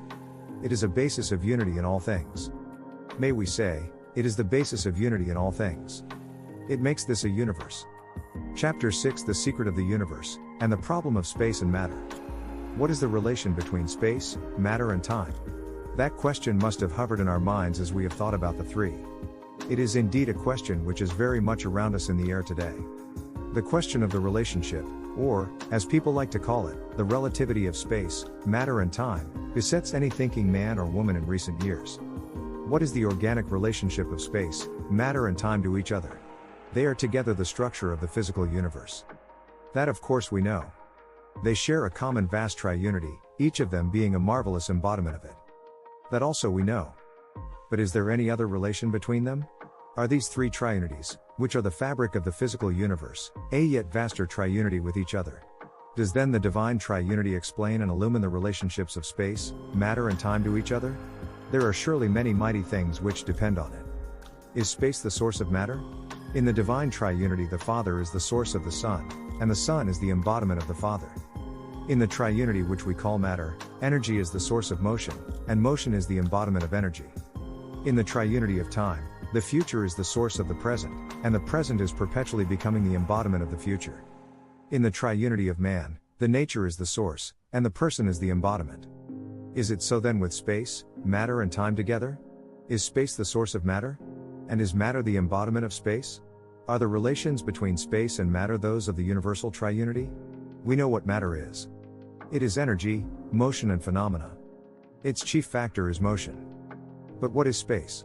It is a basis of unity in all things. May we say, it is the basis of unity in all things. It makes this a universe. Chapter 6 The Secret of the Universe, and the Problem of Space and Matter. What is the relation between space, matter and time? That question must have hovered in our minds as we have thought about the three. It is indeed a question which is very much around us in the air today. The question of the relationship, or, as people like to call it, the relativity of space, matter and time, besets any thinking man or woman in recent years. What is the organic relationship of space, matter and time to each other? They are together the structure of the physical universe. That of course we know. They share a common vast triunity, each of them being a marvelous embodiment of it. That also we know. But is there any other relation between them? Are these three triunities, which are the fabric of the physical universe, a yet vaster triunity with each other? Does then the divine triunity explain and illumine the relationships of space, matter and time to each other? There are surely many mighty things which depend on it. Is space the source of matter? In the divine triunity the Father is the source of the Son, and the Son is the embodiment of the Father. In the triunity which we call matter, energy is the source of motion, and motion is the embodiment of energy. In the triunity of time, the future is the source of the present, and the present is perpetually becoming the embodiment of the future. In the triunity of man, the nature is the source, and the person is the embodiment. Is it so then with space, matter and time together? Is space the source of matter? And is matter the embodiment of space? Are the relations between space and matter those of the universal triunity? We know what matter is. It is energy, motion and phenomena. Its chief factor is motion. But what is space?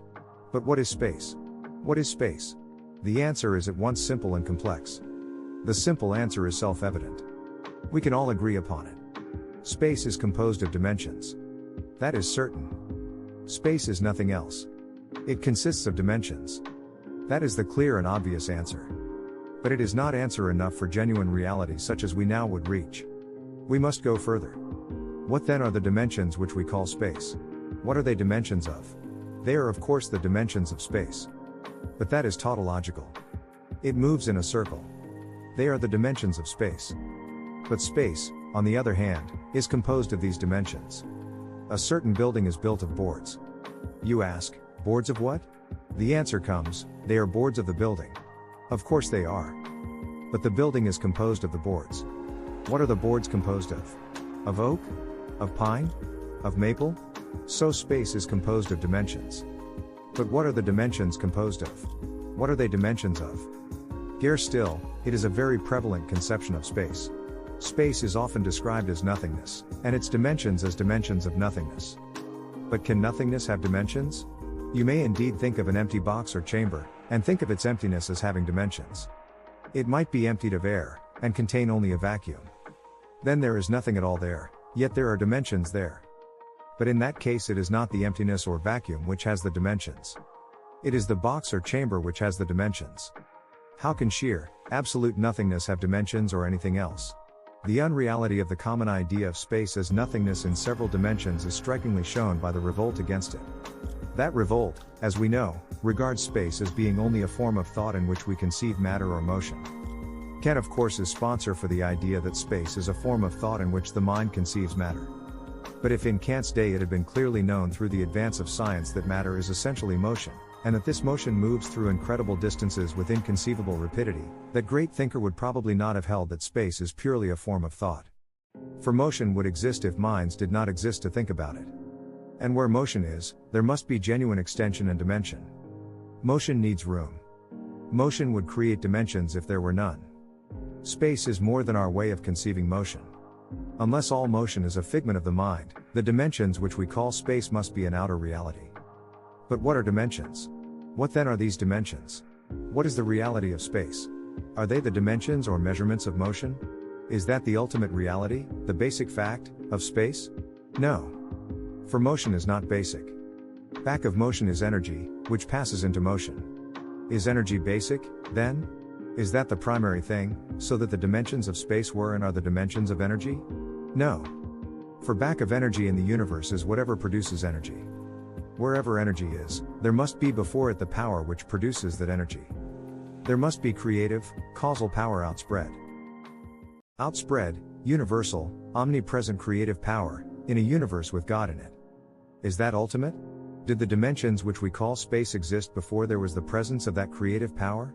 But what is space? What is space? The answer is at once simple and complex. The simple answer is self-evident. We can all agree upon it. Space is composed of dimensions. That is certain. Space is nothing else. It consists of dimensions. That is the clear and obvious answer. But it is not answer enough for genuine reality such as we now would reach. We must go further. What then are the dimensions which we call space? What are they dimensions of? They are of course the dimensions of space. But that is tautological. It moves in a circle. They are the dimensions of space. But space, on the other hand, is composed of these dimensions. A certain building is built of boards. You ask, boards of what? The answer comes, they are boards of the building. Of course they are. But the building is composed of the boards. What are the boards composed of? Of oak? Of pine? Of maple? So space is composed of dimensions. But what are the dimensions composed of? What are they dimensions of? Gayer still, it is a very prevalent conception of space. Space is often described as nothingness, and its dimensions as dimensions of nothingness. But can nothingness have dimensions? You may indeed think of an empty box or chamber, and think of its emptiness as having dimensions. It might be emptied of air, and contain only a vacuum. Then there is nothing at all there, yet there are dimensions there. But in that case it is not the emptiness or vacuum which has the dimensions. It is the box or chamber which has the dimensions. How can sheer, absolute nothingness have dimensions or anything else? The unreality of the common idea of space as nothingness in several dimensions is strikingly shown by the revolt against it. That revolt, as we know, regards space as being only a form of thought in which we conceive matter or motion. Kant of course is sponsor for the idea that space is a form of thought in which the mind conceives matter. But if in Kant's day it had been clearly known through the advance of science that matter is essentially motion, and that this motion moves through incredible distances with inconceivable rapidity, that great thinker would probably not have held that space is purely a form of thought. For motion would exist if minds did not exist to think about it. And where motion is, there must be genuine extension and dimension. Motion needs room. Motion would create dimensions if there were none. Space is more than our way of conceiving motion. Unless all motion is a figment of the mind, the dimensions which we call space must be an outer reality. But what are dimensions? What then are these dimensions? What is the reality of space? Are they the dimensions or measurements of motion? Is that the ultimate reality, the basic fact, of space? No. For motion is not basic. Back of motion is energy, which passes into motion. Is energy basic, then? Is that the primary thing, so that the dimensions of space were and are the dimensions of energy? No. For back of energy in the universe is whatever produces energy. Wherever energy is, there must be before it the power which produces that energy. There must be creative, causal power outspread. Outspread, universal, omnipresent creative power, in a universe with God in it. Is that ultimate? Did the dimensions which we call space exist before there was the presence of that creative power?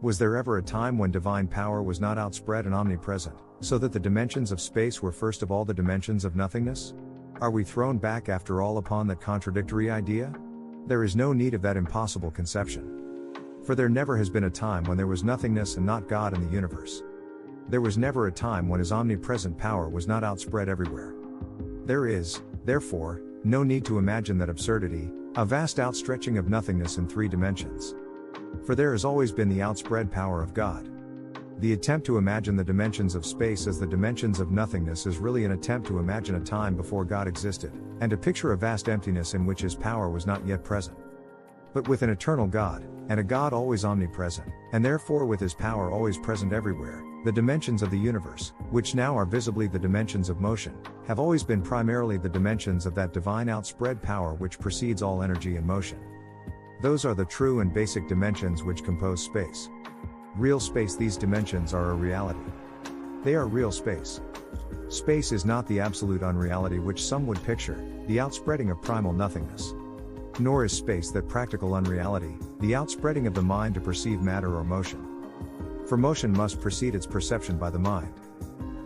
Was there ever a time when divine power was not outspread and omnipresent, so that the dimensions of space were first of all the dimensions of nothingness? Are we thrown back after all upon that contradictory idea? There is no need of that impossible conception. For there never has been a time when there was nothingness and not God in the universe. There was never a time when his omnipresent power was not outspread everywhere. There is, therefore, no need to imagine that absurdity, a vast outstretching of nothingness in three dimensions. For there has always been the outspread power of God. The attempt to imagine the dimensions of space as the dimensions of nothingness is really an attempt to imagine a time before God existed, and to picture a vast emptiness in which his power was not yet present. But with an eternal God, and a God always omnipresent, and therefore with his power always present everywhere, the dimensions of the universe, which now are visibly the dimensions of motion, have always been primarily the dimensions of that divine outspread power which precedes all energy and motion. Those are the true and basic dimensions which compose space. Real space. These dimensions are a reality. They are real space. Space is not the absolute unreality which some would picture, the outspreading of primal nothingness. nor is space that practical unreality, the outspreading of the mind to perceive matter or motion. For motion must precede its perception by the mind.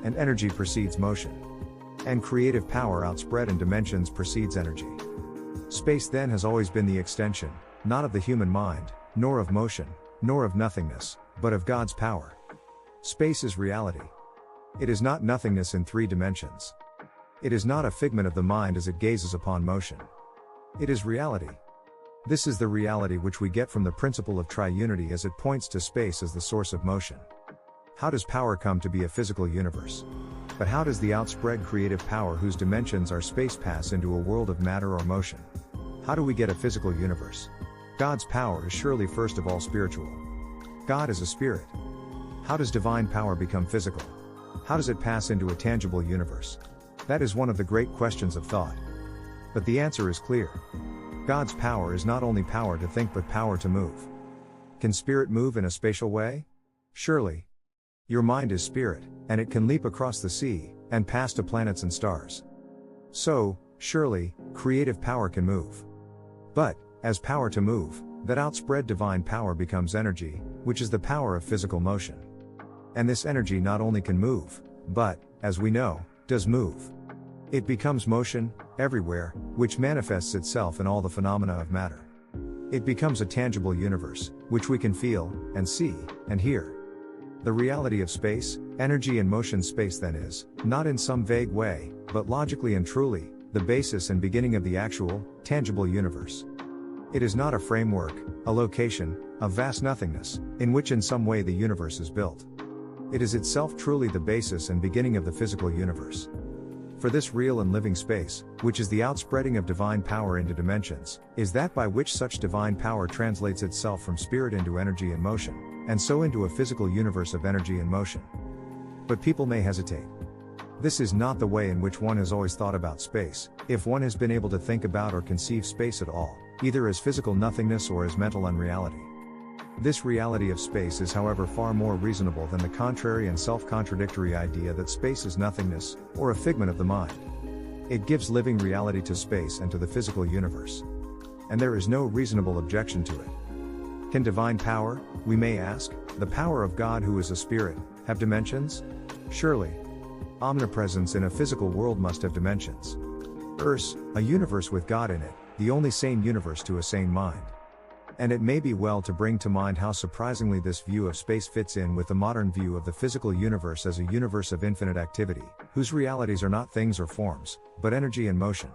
And energy precedes motion. And creative power outspread in dimensions precedes energy. Space then has always been the extension, not of the human mind, nor of motion, nor of nothingness, but of God's power. Space is reality. It is not nothingness in 3 dimensions. It is not a figment of the mind as it gazes upon motion. It is reality. This is the reality which we get from the principle of triunity as it points to space as the source of motion. How does power come to be a physical universe? But how does the outspread creative power whose dimensions are space pass into a world of matter or motion? How do we get a physical universe? God's power is surely first of all spiritual. God is a spirit. How does divine power become physical? How does it pass into a tangible universe? That is one of the great questions of thought. But the answer is clear. God's power is not only power to think but power to move. Can spirit move in a spatial way? Surely. Your mind is spirit, and it can leap across the sea, and pass to planets and stars. So, surely, creative power can move. But, as power to move, that outspread divine power becomes energy, which is the power of physical motion. And this energy not only can move, but, as we know, does move. It becomes motion, everywhere, which manifests itself in all the phenomena of matter. It becomes a tangible universe, which we can feel, and see, and hear. The reality of space, energy and motion space then is, not in some vague way, but logically and truly, the basis and beginning of the actual, tangible universe. It is not a framework, a location, a vast nothingness, in which in some way the universe is built. It is itself truly the basis and beginning of the physical universe. For this real and living space, which is the outspreading of divine power into dimensions, is that by which such divine power translates itself from spirit into energy and motion, and so into a physical universe of energy and motion. But people may hesitate. This is not the way in which one has always thought about space, if one has been able to think about or conceive space at all, either as physical nothingness or as mental unreality. This reality of space is however far more reasonable than the contrary and self-contradictory idea that space is nothingness, or a figment of the mind. It gives living reality to space and to the physical universe. And there is no reasonable objection to it. Can divine power, we may ask, the power of God who is a spirit, have dimensions? Surely. Omnipresence in a physical world must have dimensions. Earth, a universe with God in it, the only sane universe to a sane mind. And it may be well to bring to mind how surprisingly this view of space fits in with the modern view of the physical universe as a universe of infinite activity, whose realities are not things or forms, but energy and motion.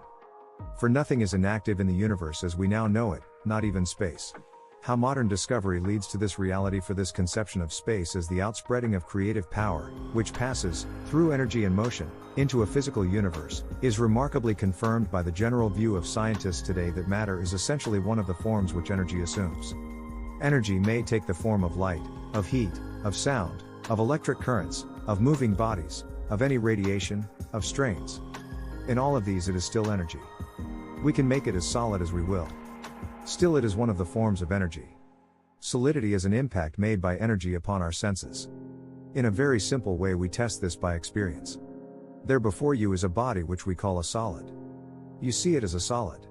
For nothing is inactive in the universe as we now know it, not even space. How modern discovery leads to this reality for this conception of space as the outspreading of creative power, which passes, through energy and motion, into a physical universe, is remarkably confirmed by the general view of scientists today that matter is essentially one of the forms which energy assumes. Energy may take the form of light, of heat, of sound, of electric currents, of moving bodies, of any radiation, of strains. In all of these it is still energy. We can make it as solid as we will. Still it is one of the forms of energy. Solidity is an impact made by energy upon our senses. In a very simple way we test this by experience. There before you is a body which we call a solid. You see it as a solid.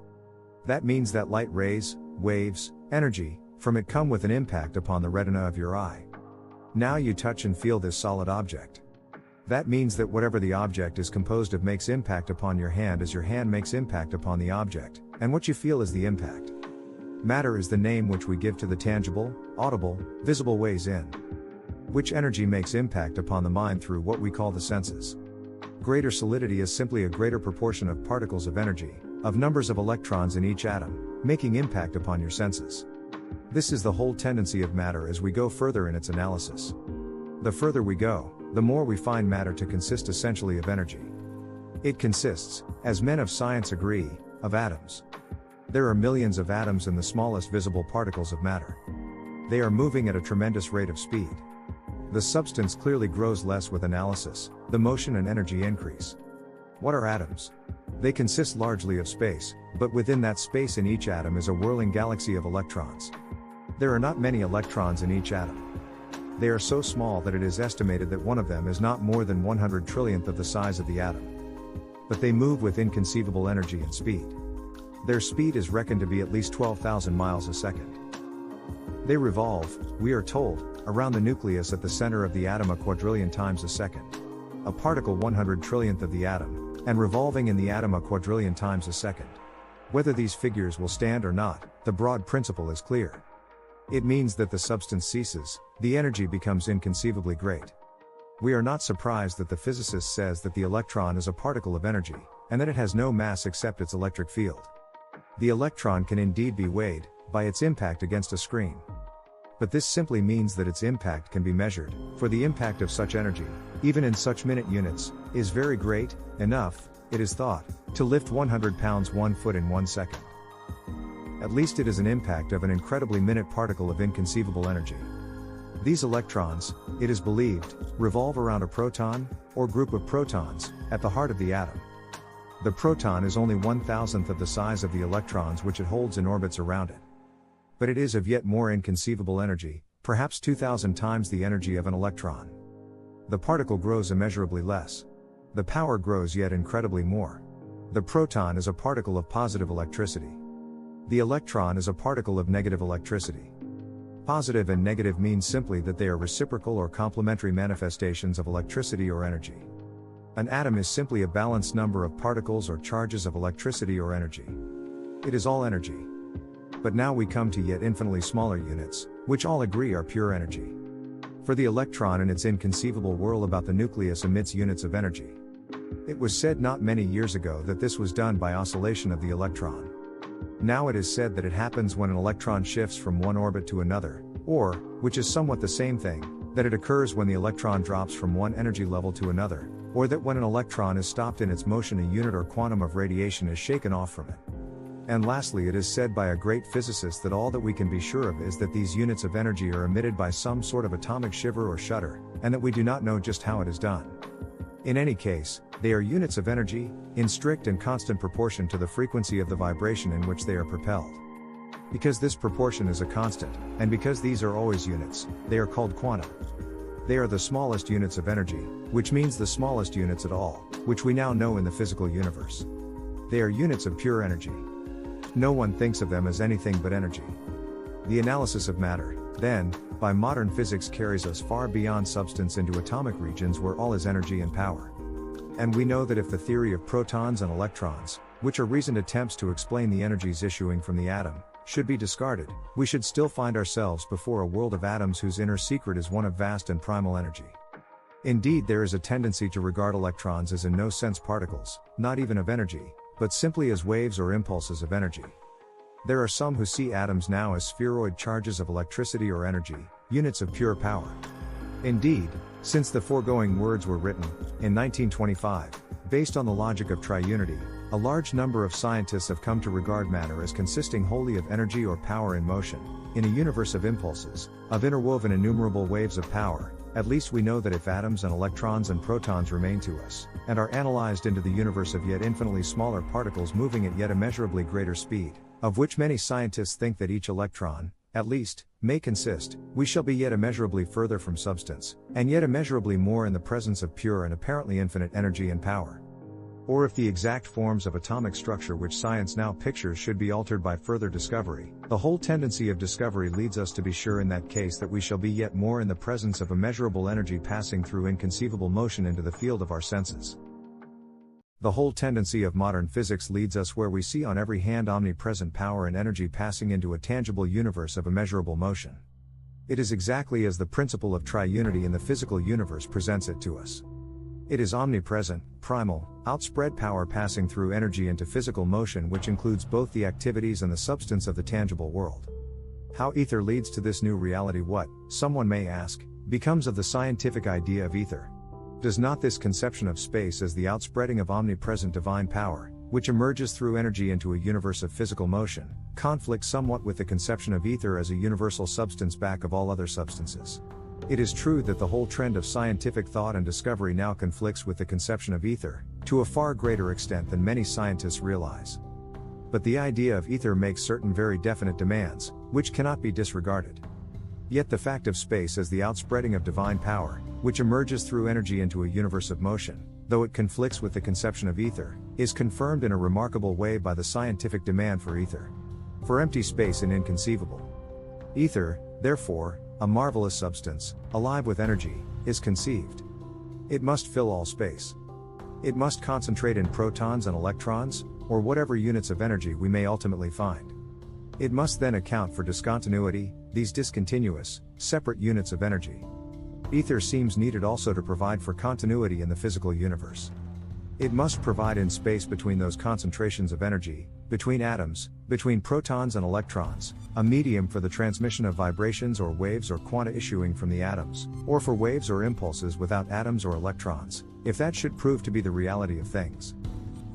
That means that light rays, waves, energy, from it come with an impact upon the retina of your eye. Now you touch and feel this solid object. That means that whatever the object is composed of makes impact upon your hand as your hand makes impact upon the object, and what you feel is the impact. Matter is the name which we give to the tangible, audible, visible ways in which energy makes impact upon the mind through what we call the senses. Greater solidity is simply a greater proportion of particles of energy, of numbers of electrons in each atom, making impact upon your senses. This is the whole tendency of matter as we go further in its analysis. The further we go, the more we find matter to consist essentially of energy. It consists, as men of science agree, of atoms. There are millions of atoms in the smallest visible particles of matter. They are moving at a tremendous rate of speed. The substance clearly grows less with analysis, the motion and energy increase. What are atoms? They consist largely of space, but within that space in each atom is a whirling galaxy of electrons. There are not many electrons in each atom. They are so small that it is estimated that one of them is not more than 100 trillionth of the size of the atom. But they move with inconceivable energy and speed. Their speed is reckoned to be at least 12,000 miles a second. They revolve, we are told, around the nucleus at the center of the atom a quadrillion times a second. A particle 100 trillionth of the atom, and revolving in the atom a quadrillion times a second. Whether these figures will stand or not, the broad principle is clear. It means that the substance ceases, the energy becomes inconceivably great. We are not surprised that the physicist says that the electron is a particle of energy, and that it has no mass except its electric field. The electron can indeed be weighed, by its impact against a screen. But this simply means that its impact can be measured, for the impact of such energy, even in such minute units, is very great, enough, it is thought, to lift 100 pounds 1 foot in 1 second. At least it is an impact of an incredibly minute particle of inconceivable energy. These electrons, it is believed, revolve around a proton, or group of protons, at the heart of the atom. The proton is only 1,000th of the size of the electrons which it holds in orbits around it. But it is of yet more inconceivable energy, perhaps 2,000 times the energy of an electron. The particle grows immeasurably less. The power grows yet incredibly more. The proton is a particle of positive electricity. The electron is a particle of negative electricity. Positive and negative means simply that they are reciprocal or complementary manifestations of electricity or energy. An atom is simply a balanced number of particles or charges of electricity or energy. It is all energy. But now we come to yet infinitely smaller units, which all agree are pure energy. For the electron in its inconceivable whirl about the nucleus emits units of energy. It was said not many years ago that this was done by oscillation of the electron. Now it is said that it happens when an electron shifts from one orbit to another, or, which is somewhat the same thing, that it occurs when the electron drops from one energy level to another, or that when an electron is stopped in its motion a unit or quantum of radiation is shaken off from it. And lastly, it is said by a great physicist that all that we can be sure of is that these units of energy are emitted by some sort of atomic shiver or shudder, and that we do not know just how it is done. In any case, they are units of energy, in strict and constant proportion to the frequency of the vibration in which they are propelled. Because this proportion is a constant, and because these are always units, they are called quantum. They are the smallest units of energy, which means the smallest units at all, which we now know in the physical universe. They are units of pure energy. No one thinks of them as anything but energy. The analysis of matter, then, by modern physics carries us far beyond substance into atomic regions where all is energy and power. And we know that if the theory of protons and electrons, which are reasoned attempts to explain the energies issuing from the atom, should be discarded, we should still find ourselves before a world of atoms whose inner secret is one of vast and primal energy. Indeed, there is a tendency to regard electrons as in no sense particles, not even of energy, but simply as waves or impulses of energy. There are some who see atoms now as spheroid charges of electricity or energy, units of pure power. Indeed, since the foregoing words were written, in 1925, based on the logic of triunity, a large number of scientists have come to regard matter as consisting wholly of energy or power in motion, in a universe of impulses, of interwoven innumerable waves of power. At least we know that if atoms and electrons and protons remain to us, and are analyzed into the universe of yet infinitely smaller particles moving at yet immeasurably greater speed, of which many scientists think that each electron, at least, may consist, we shall be yet immeasurably further from substance, and yet immeasurably more in the presence of pure and apparently infinite energy and power. Or if the exact forms of atomic structure which science now pictures should be altered by further discovery, the whole tendency of discovery leads us to be sure in that case that we shall be yet more in the presence of immeasurable energy passing through inconceivable motion into the field of our senses. The whole tendency of modern physics leads us where we see on every hand omnipresent power and energy passing into a tangible universe of immeasurable motion. It is exactly as the principle of triunity in the physical universe presents it to us. It is omnipresent, primal, outspread power passing through energy into physical motion, which includes both the activities and the substance of the tangible world. How ether leads to this new reality, what, someone may ask, becomes of the scientific idea of ether? Does not this conception of space as the outspreading of omnipresent divine power, which emerges through energy into a universe of physical motion, conflict somewhat with the conception of ether as a universal substance back of all other substances? It is true that the whole trend of scientific thought and discovery now conflicts with the conception of ether, to a far greater extent than many scientists realize. But the idea of ether makes certain very definite demands, which cannot be disregarded. Yet the fact of space as the outspreading of divine power, which emerges through energy into a universe of motion, though it conflicts with the conception of ether, is confirmed in a remarkable way by the scientific demand for ether. For empty space and inconceivable. Ether, therefore, a marvelous substance, alive with energy, is conceived. It must fill all space. It must concentrate in protons and electrons, or whatever units of energy we may ultimately find. It must then account for discontinuity, these discontinuous, separate units of energy. Ether seems needed also to provide for continuity in the physical universe. It must provide in space between those concentrations of energy, between atoms, between protons and electrons, a medium for the transmission of vibrations or waves or quanta issuing from the atoms, or for waves or impulses without atoms or electrons, if that should prove to be the reality of things.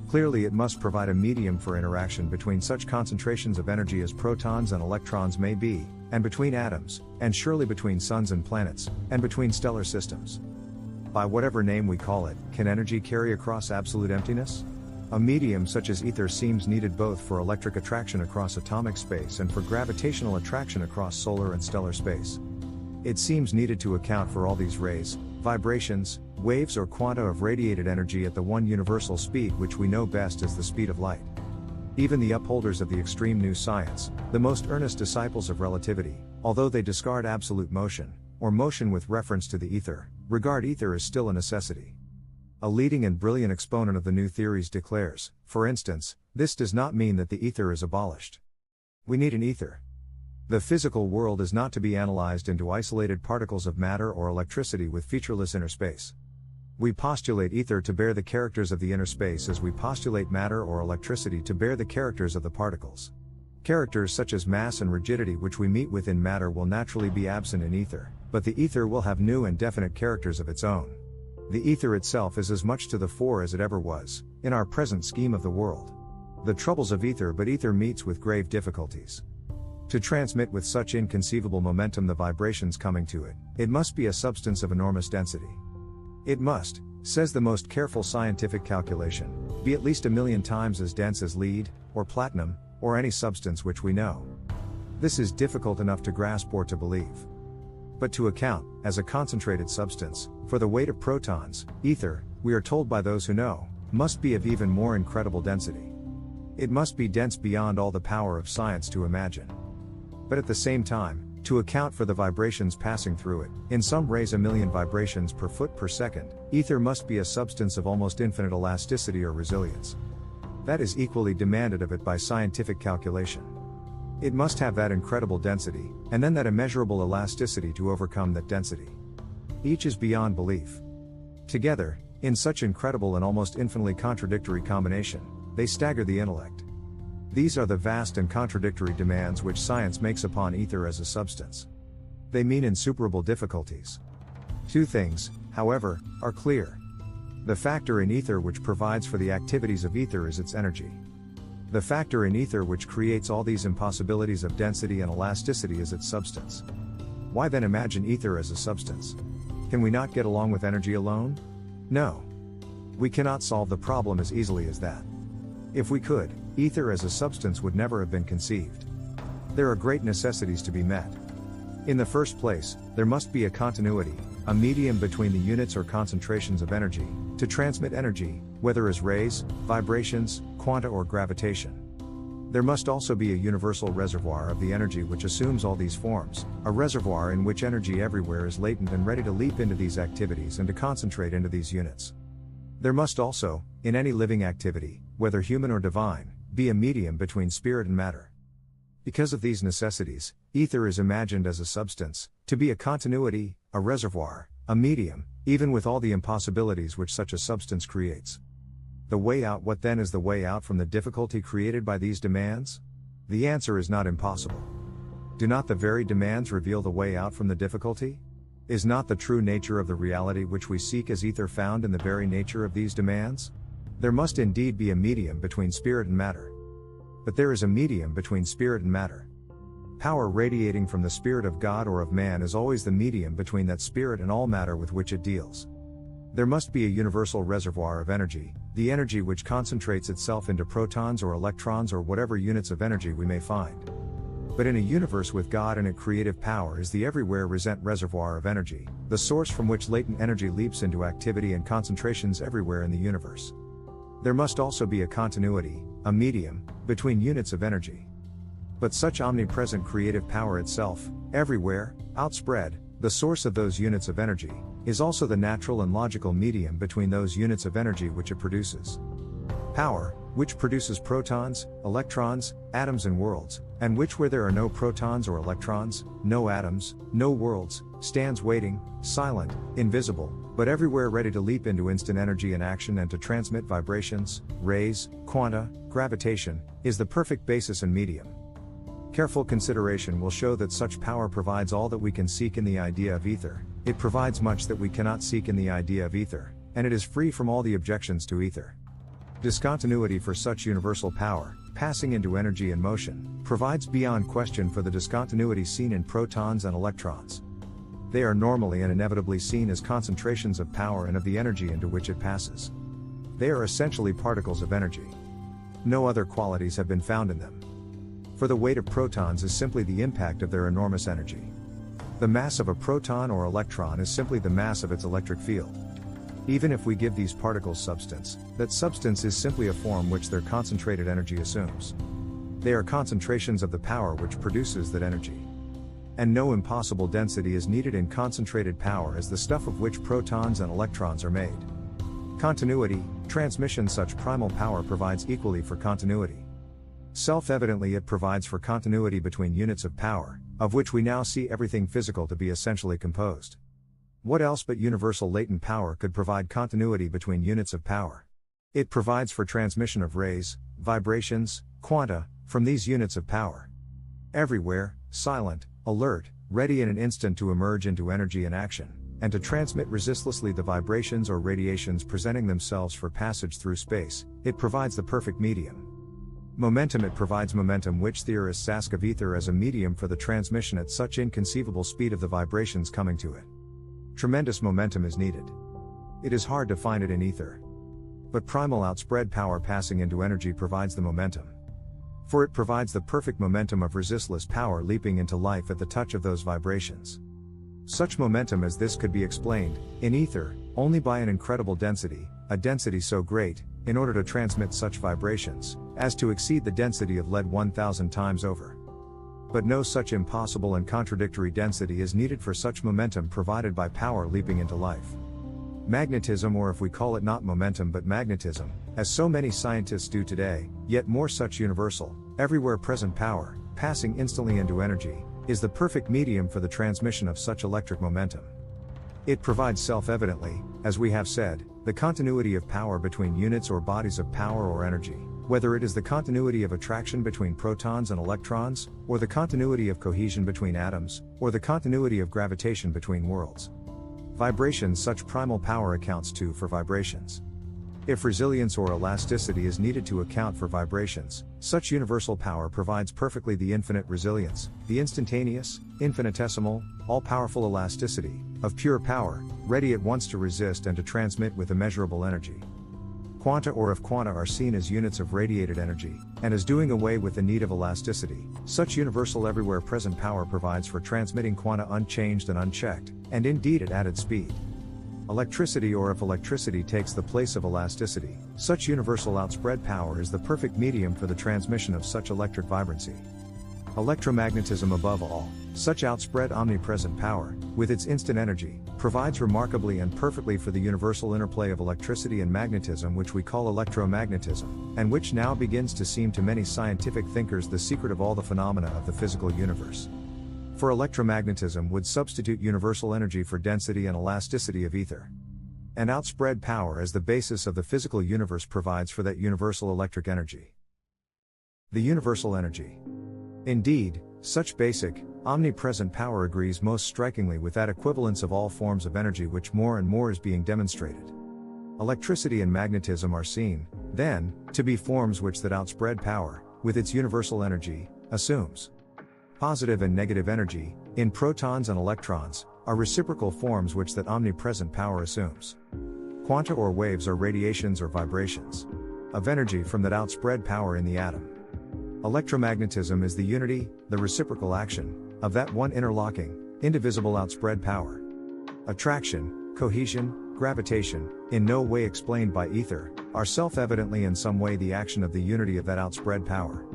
Clearly it must provide a medium for interaction between such concentrations of energy as protons and electrons may be, and between atoms, and surely between suns and planets, and between stellar systems. By whatever name we call it, can energy carry across absolute emptiness? A medium such as ether seems needed both for electric attraction across atomic space and for gravitational attraction across solar and stellar space. It seems needed to account for all these rays, vibrations, waves or quanta of radiated energy at the one universal speed which we know best as the speed of light. Even the upholders of the extreme new science, the most earnest disciples of relativity, although they discard absolute motion, or motion with reference to the ether, regard ether as still a necessity. A leading and brilliant exponent of the new theories declares, for instance, this does not mean that the ether is abolished. We need an ether. The physical world is not to be analyzed into isolated particles of matter or electricity with featureless inner space. We postulate ether to bear the characters of the inner space as we postulate matter or electricity to bear the characters of the particles. Characters such as mass and rigidity which we meet with in matter will naturally be absent in ether, but the ether will have new and definite characters of its own. The ether itself is as much to the fore as it ever was, in our present scheme of the world. The troubles of ether, but ether meets with grave difficulties. To transmit with such inconceivable momentum the vibrations coming to it, it must be a substance of enormous density. It must, says the most careful scientific calculation, be at least 1,000,000 times as dense as lead, or platinum, or any substance which we know. This is difficult enough to grasp or to believe. But to account, as a concentrated substance, for the weight of protons, ether, we are told by those who know, must be of even more incredible density. It must be dense beyond all the power of science to imagine. But at the same time, to account for the vibrations passing through it, in some rays 1,000,000 vibrations per foot per second, ether must be a substance of almost infinite elasticity or resilience. That is equally demanded of it by scientific calculation. It must have that incredible density, and then that immeasurable elasticity to overcome that density. Each is beyond belief. Together, in such incredible and almost infinitely contradictory combination, they stagger the intellect. These are the vast and contradictory demands which science makes upon ether as a substance. They mean insuperable difficulties. Two things, however, are clear. The factor in ether which provides for the activities of ether is its energy. The factor in ether which creates all these impossibilities of density and elasticity is its substance. Why then imagine ether as a substance? Can we not get along with energy alone? No. We cannot solve the problem as easily as that. If we could, ether as a substance would never have been conceived. There are great necessities to be met. In the first place, there must be a continuity, a medium between the units or concentrations of energy, to transmit energy, whether as rays, vibrations, quanta or gravitation. There must also be a universal reservoir of the energy which assumes all these forms, a reservoir in which energy everywhere is latent and ready to leap into these activities and to concentrate into these units. There must also, in any living activity, whether human or divine, be a medium between spirit and matter. Because of these necessities, ether is imagined as a substance, to be a continuity, a reservoir, a medium, even with all the impossibilities which such a substance creates. The way out. What then is the way out from the difficulty created by these demands? The answer is not impossible. Do not the very demands reveal the way out from the difficulty? Is not the true nature of the reality which we seek as ether found in the very nature of these demands? There must indeed be a medium between spirit and matter. But there is a medium between spirit and matter. Power radiating from the Spirit of God or of man is always the medium between that spirit and all matter with which it deals. There must be a universal reservoir of energy, the energy which concentrates itself into protons or electrons or whatever units of energy we may find. But in a universe with God and it, creative power is the everywhere present reservoir of energy, the source from which latent energy leaps into activity and concentrations everywhere in the universe. There must also be a continuity, a medium, between units of energy. But such omnipresent creative power itself, everywhere, outspread, the source of those units of energy, is also the natural and logical medium between those units of energy which it produces. Power, which produces protons, electrons, atoms and worlds, and which, where there are no protons or electrons, no atoms, no worlds, stands waiting, silent, invisible, but everywhere ready to leap into instant energy and action and to transmit vibrations, rays, quanta, gravitation, is the perfect basis and medium. Careful consideration will show that such power provides all that we can seek in the idea of ether, it provides much that we cannot seek in the idea of ether, and it is free from all the objections to ether. Discontinuity for such universal power, passing into energy and motion, provides beyond question for the discontinuity seen in protons and electrons. They are normally and inevitably seen as concentrations of power and of the energy into which it passes. They are essentially particles of energy. No other qualities have been found in them. For the weight of protons is simply the impact of their enormous energy. The mass of a proton or electron is simply the mass of its electric field. Even if we give these particles substance, that substance is simply a form which their concentrated energy assumes. They are concentrations of the power which produces that energy. And no impossible density is needed in concentrated power as the stuff of which protons and electrons are made. Continuity, transmission. Such primal power provides equally for continuity. Self-evidently it provides for continuity between units of power, of which we now see everything physical to be essentially composed. What else but universal latent power could provide continuity between units of power? It provides for transmission of rays, vibrations, quanta, from these units of power. Everywhere, silent, alert, ready in an instant to emerge into energy and action, and to transmit resistlessly the vibrations or radiations presenting themselves for passage through space, it provides the perfect medium. Momentum. It provides momentum, which theorists ask of ether as a medium for the transmission at such inconceivable speed of the vibrations coming to it. Tremendous momentum is needed. It is hard to find it in ether. But primal outspread power passing into energy provides the momentum. For it provides the perfect momentum of resistless power leaping into life at the touch of those vibrations. Such momentum as this could be explained, in ether, only by an incredible density, a density so great, in order to transmit such vibrations, as to exceed the density of lead 1,000 times over. But no such impossible and contradictory density is needed for such momentum provided by power leaping into life. Magnetism, or if we call it not momentum but magnetism, as so many scientists do today, yet more such universal, everywhere present power, passing instantly into energy, is the perfect medium for the transmission of such electric momentum. It provides self-evidently, as we have said, the continuity of power between units or bodies of power or energy, whether it is the continuity of attraction between protons and electrons, or the continuity of cohesion between atoms, or the continuity of gravitation between worlds. Vibrations. Such primal power accounts too for vibrations. If resilience or elasticity is needed to account for vibrations, such universal power provides perfectly the infinite resilience, the instantaneous, infinitesimal, all-powerful elasticity, of pure power, ready at once to resist and to transmit with immeasurable energy. Quanta, or if quanta are seen as units of radiated energy, and as doing away with the need of elasticity, such universal everywhere present power provides for transmitting quanta unchanged and unchecked, and indeed at added speed. Electricity, or if electricity takes the place of elasticity, such universal outspread power is the perfect medium for the transmission of such electric vibrancy. Electromagnetism. Above all, such outspread omnipresent power, with its instant energy, provides remarkably and perfectly for the universal interplay of electricity and magnetism, which we call electromagnetism, and which now begins to seem to many scientific thinkers the secret of all the phenomena of the physical universe. For electromagnetism would substitute universal energy for density and elasticity of ether. And outspread power as the basis of the physical universe provides for that universal electric energy. The universal energy. Indeed, such basic, omnipresent power agrees most strikingly with that equivalence of all forms of energy which more and more is being demonstrated. Electricity and magnetism are seen, then, to be forms which that outspread power, with its universal energy, assumes. Positive and negative energy, in protons and electrons, are reciprocal forms which that omnipresent power assumes. Quanta or waves are radiations or vibrations of energy from that outspread power in the atom. Electromagnetism is the unity, the reciprocal action, of that one interlocking, indivisible outspread power. Attraction, cohesion, gravitation, in no way explained by ether, are self-evidently in some way the action of the unity of that outspread power.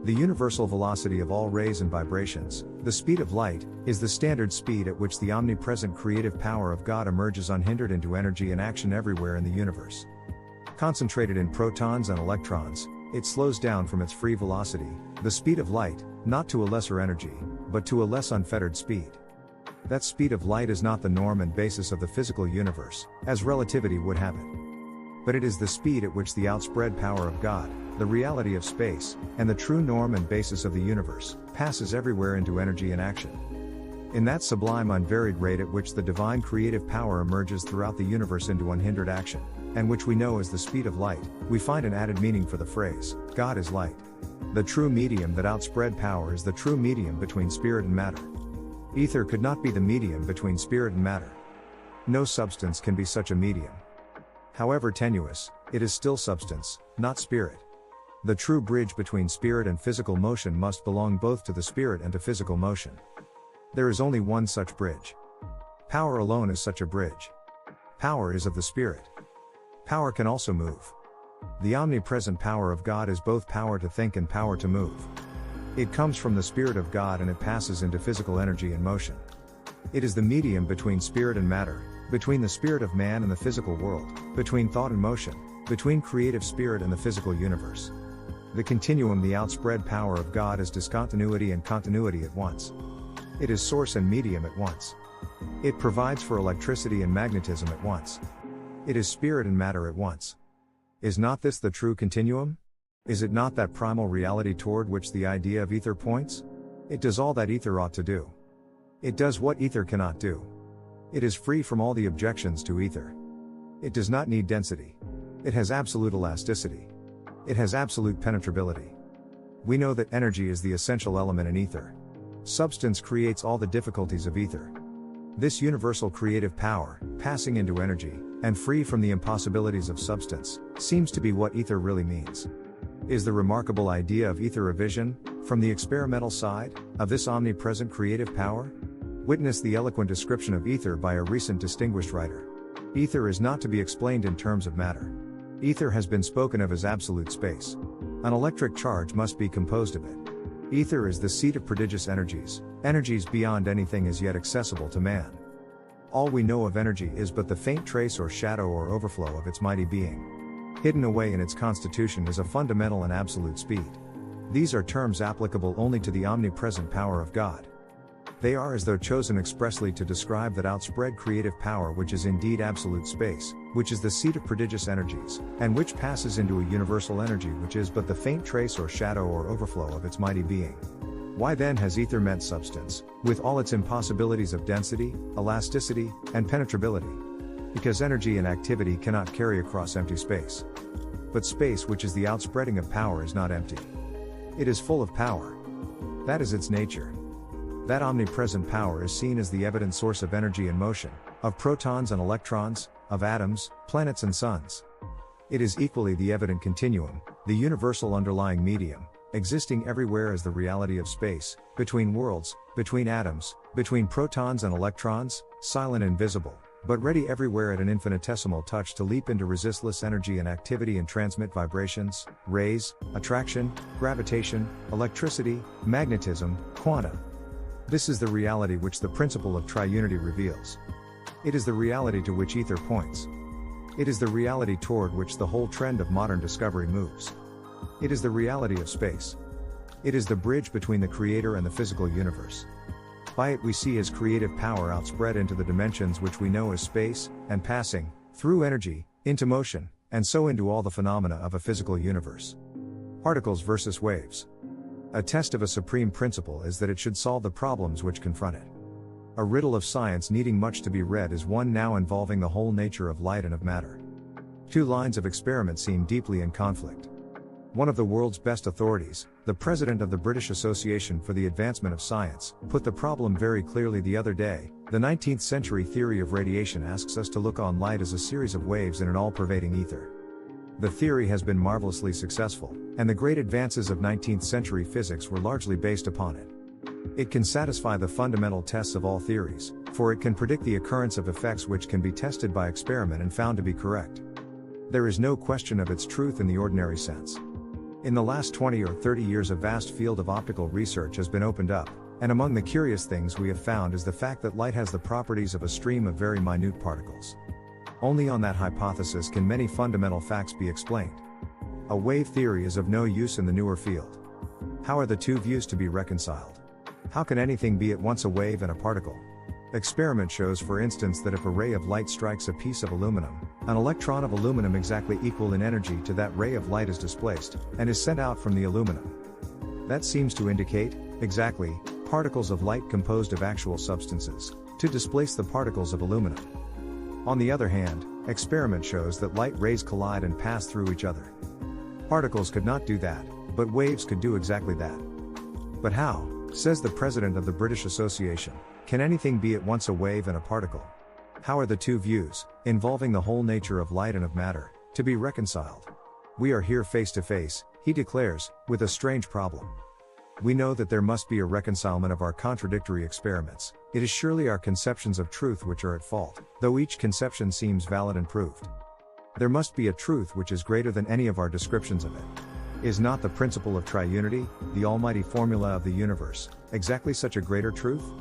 The universal velocity of all rays and vibrations, the speed of light, is the standard speed at which the omnipresent creative power of God emerges unhindered into energy and action everywhere in the universe. Concentrated in protons and electrons, it slows down from its free velocity, the speed of light, not to a lesser energy, but to a less unfettered speed. That speed of light is not the norm and basis of the physical universe, as relativity would have it. But it is the speed at which the outspread power of God, the reality of space, and the true norm and basis of the universe, passes everywhere into energy and action. In that sublime unvaried rate at which the divine creative power emerges throughout the universe into unhindered action, and which we know as the speed of light, we find an added meaning for the phrase, God is light. The true medium that outspread power is the true medium between spirit and matter. Ether could not be the medium between spirit and matter. No substance can be such a medium. However tenuous, it is still substance, not spirit. The true bridge between spirit and physical motion must belong both to the spirit and to physical motion. There is only one such bridge. Power alone is such a bridge. Power is of the spirit. Power can also move. The omnipresent power of God is both power to think and power to move. It comes from the Spirit of God and it passes into physical energy and motion. It is the medium between spirit and matter, between the spirit of man and the physical world, between thought and motion, between creative spirit and the physical universe. The continuum, the outspread power of God, is discontinuity and continuity at once. It is source and medium at once. It provides for electricity and magnetism at once. It is spirit and matter at once. Is not this the true continuum? Is it not that primal reality toward which the idea of ether points? It does all that ether ought to do. It does what ether cannot do. It is free from all the objections to ether. It does not need density. It has absolute elasticity. It has absolute penetrability. We know that energy is the essential element in ether. Substance creates all the difficulties of ether. This universal creative power, passing into energy, and free from the impossibilities of substance, seems to be what ether really means. Is the remarkable idea of ether a vision, from the experimental side, of this omnipresent creative power? Witness the eloquent description of ether by a recent distinguished writer. Ether is not to be explained in terms of matter. Ether has been spoken of as absolute space. An electric charge must be composed of it. Ether is the seat of prodigious energies, energies beyond anything as yet accessible to man. All we know of energy is but the faint trace or shadow or overflow of its mighty being. Hidden away in its constitution is a fundamental and absolute speed. These are terms applicable only to the omnipresent power of God. They are as though chosen expressly to describe that outspread creative power which is indeed absolute space, which is the seat of prodigious energies, and which passes into a universal energy which is but the faint trace or shadow or overflow of its mighty being. Why then has ether meant substance, with all its impossibilities of density, elasticity, and penetrability? Because energy and activity cannot carry across empty space. But space, which is the outspreading of power, is not empty. It is full of power. That is its nature. That omnipresent power is seen as the evident source of energy and motion, of protons and electrons, of atoms, planets and suns. It is equally the evident continuum, the universal underlying medium, existing everywhere as the reality of space, between worlds, between atoms, between protons and electrons, silent and visible, but ready everywhere at an infinitesimal touch to leap into resistless energy and activity and transmit vibrations, rays, attraction, gravitation, electricity, magnetism, quanta. This is the reality which the principle of triunity reveals. It is the reality to which ether points. It is the reality toward which the whole trend of modern discovery moves. It is the reality of space. It is the bridge between the creator and the physical universe. By it we see his creative power outspread into the dimensions which we know as space, and passing, through energy, into motion, and so into all the phenomena of a physical universe. Particles versus waves. A test of a supreme principle is that it should solve the problems which confront it. A riddle of science needing much to be read is one now involving the whole nature of light and of matter. Two lines of experiment seem deeply in conflict. One of the world's best authorities, the president of the British Association for the Advancement of Science, put the problem very clearly the other day. The 19th century theory of radiation asks us to look on light as a series of waves in an all-pervading ether. The theory has been marvelously successful, and the great advances of 19th century physics were largely based upon it. It can satisfy the fundamental tests of all theories, for it can predict the occurrence of effects which can be tested by experiment and found to be correct. There is no question of its truth in the ordinary sense. In the last 20 or 30 years, a vast field of optical research has been opened up, and among the curious things we have found is the fact that light has the properties of a stream of very minute particles. Only on that hypothesis can many fundamental facts be explained. A wave theory is of no use in the newer field. How are the two views to be reconciled? How can anything be at once a wave and a particle? Experiment shows, for instance, that if a ray of light strikes a piece of aluminum, an electron of aluminum exactly equal in energy to that ray of light is displaced, and is sent out from the aluminum. That seems to indicate, exactly, particles of light composed of actual substances, to displace the particles of aluminum. On the other hand, experiment shows that light rays collide and pass through each other. Particles could not do that, but waves could do exactly that. But how, says the president of the British Association, can anything be at once a wave and a particle? How are the two views, involving the whole nature of light and of matter, to be reconciled? We are here face to face, he declares, with a strange problem. We know that there must be a reconcilement of our contradictory experiments. It is surely our conceptions of truth which are at fault, though each conception seems valid and proved. There must be a truth which is greater than any of our descriptions of it. Is not the principle of triunity, the almighty formula of the universe, exactly such a greater truth?